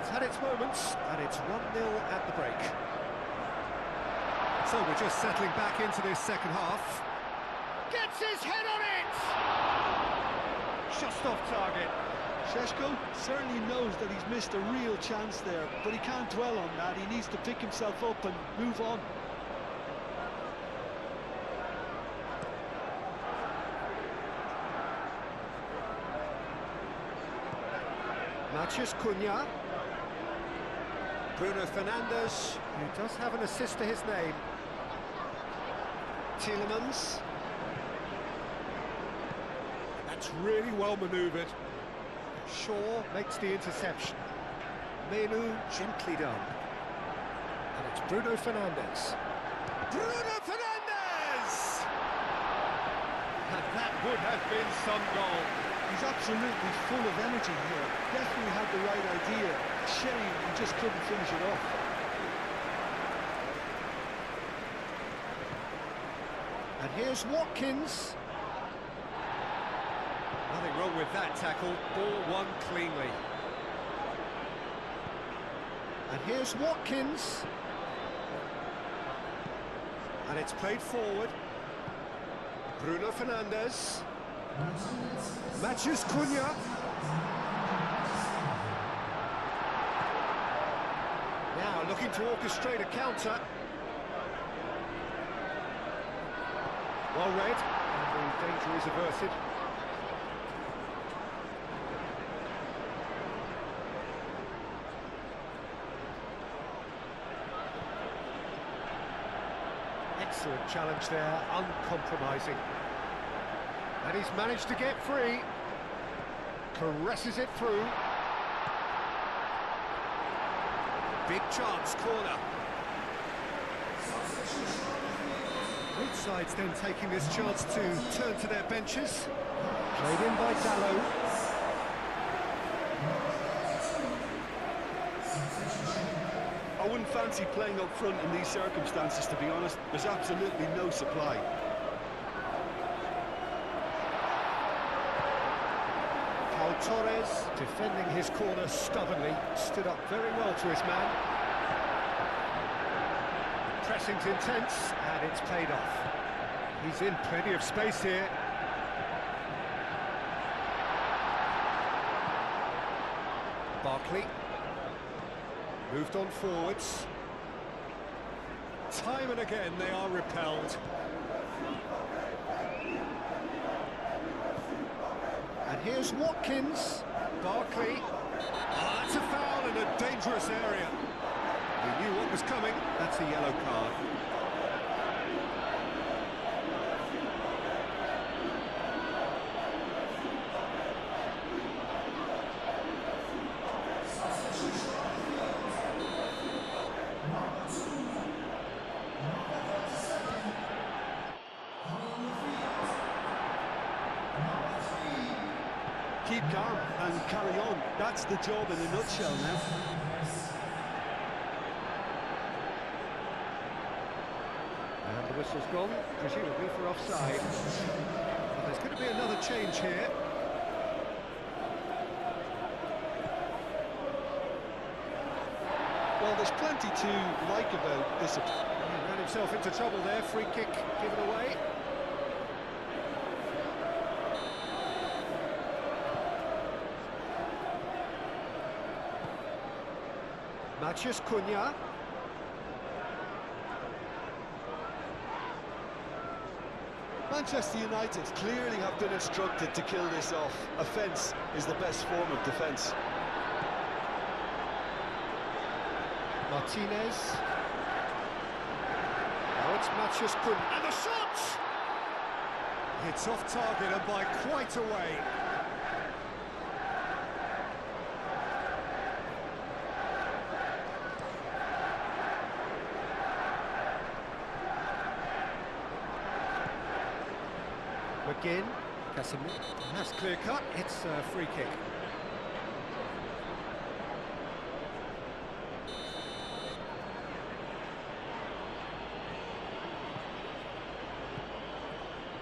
It's had its moments, and it's 1-0 at the break. So we're just settling back into this second half. Gets his head on it! Just off target. Šeško certainly knows that he's missed a real chance there, but he can't dwell on that. He needs to pick himself up and move on. Matheus Cunha. Bruno Fernandes, who does have an assist to his name. Tielemans. That's really well manoeuvred. Shaw makes the interception. Menu gently done. And it's Bruno Fernandes. Bruno Fernandes! And that would have been some goal. He's absolutely full of energy here. Definitely had the right idea. Shame he just couldn't finish it off. And here's Watkins. Nothing wrong with that tackle. Ball won cleanly. And here's Watkins. And it's played forward. Bruno Fernandes. Matheus Cunha. Now looking to orchestrate a counter. Well read, and the danger is averted. Excellent challenge there, uncompromising. And he's managed to get free. Caresses it through. Big chance, corner. Both sides then taking this chance to turn to their benches. Played in by Dalot. I wouldn't fancy playing up front in these circumstances, to be honest. There's absolutely no supply. Torres, defending his corner stubbornly, stood up very well to his man. The pressing's intense, and it's paid off. He's in plenty of space here. Barkley. Moved on forwards. Time and again they are repelled. And here's Watkins. Barkley. Oh, that's a foul in a dangerous area. He knew what was coming. That's a yellow card. Keep calm and carry on. That's the job in a nutshell now. And the whistle's gone, presumably for offside. But there's going to be another change here. Well, there's plenty to like about this. He ran himself into trouble there, free kick given away. Matheus Cunha. Manchester United clearly have been instructed to kill this off. Offence is the best form of defence. Martinez. Now That's Matthias Kun, and the shots! It's off target and by quite a way. McGinn, Casemiro, that's clear cut, it's a free kick.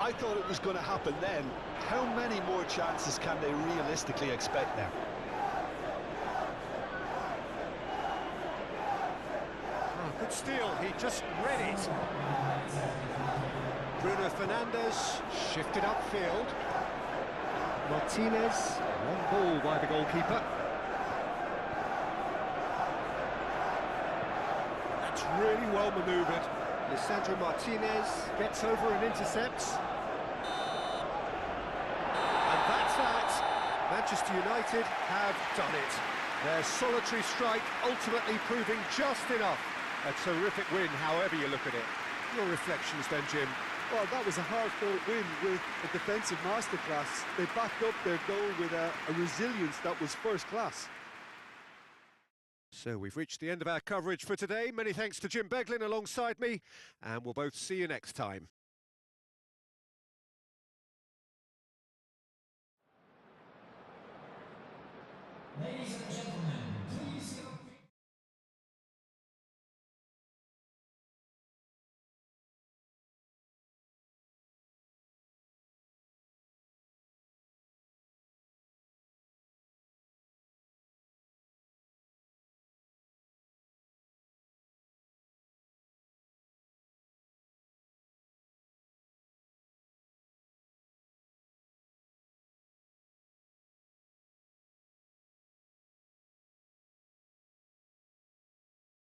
I thought it was going to happen then. How many more chances can they realistically expect now? Oh, good steal, he just read it. Bruno Fernandes shifted upfield. Martinez, long ball by the goalkeeper. That's really well manoeuvred. Lisandro Martinez gets over and intercepts. And that's that. Manchester United have done it. Their solitary strike ultimately proving just enough. A terrific win, however you look at it. Your reflections then, Jim? Well, that was a hard-fought win with a defensive masterclass. They backed up their goal with a resilience that was first class. So we've reached the end of our coverage for today. Many thanks to Jim Beglin alongside me, and we'll both see you next time. Ladies and gentlemen.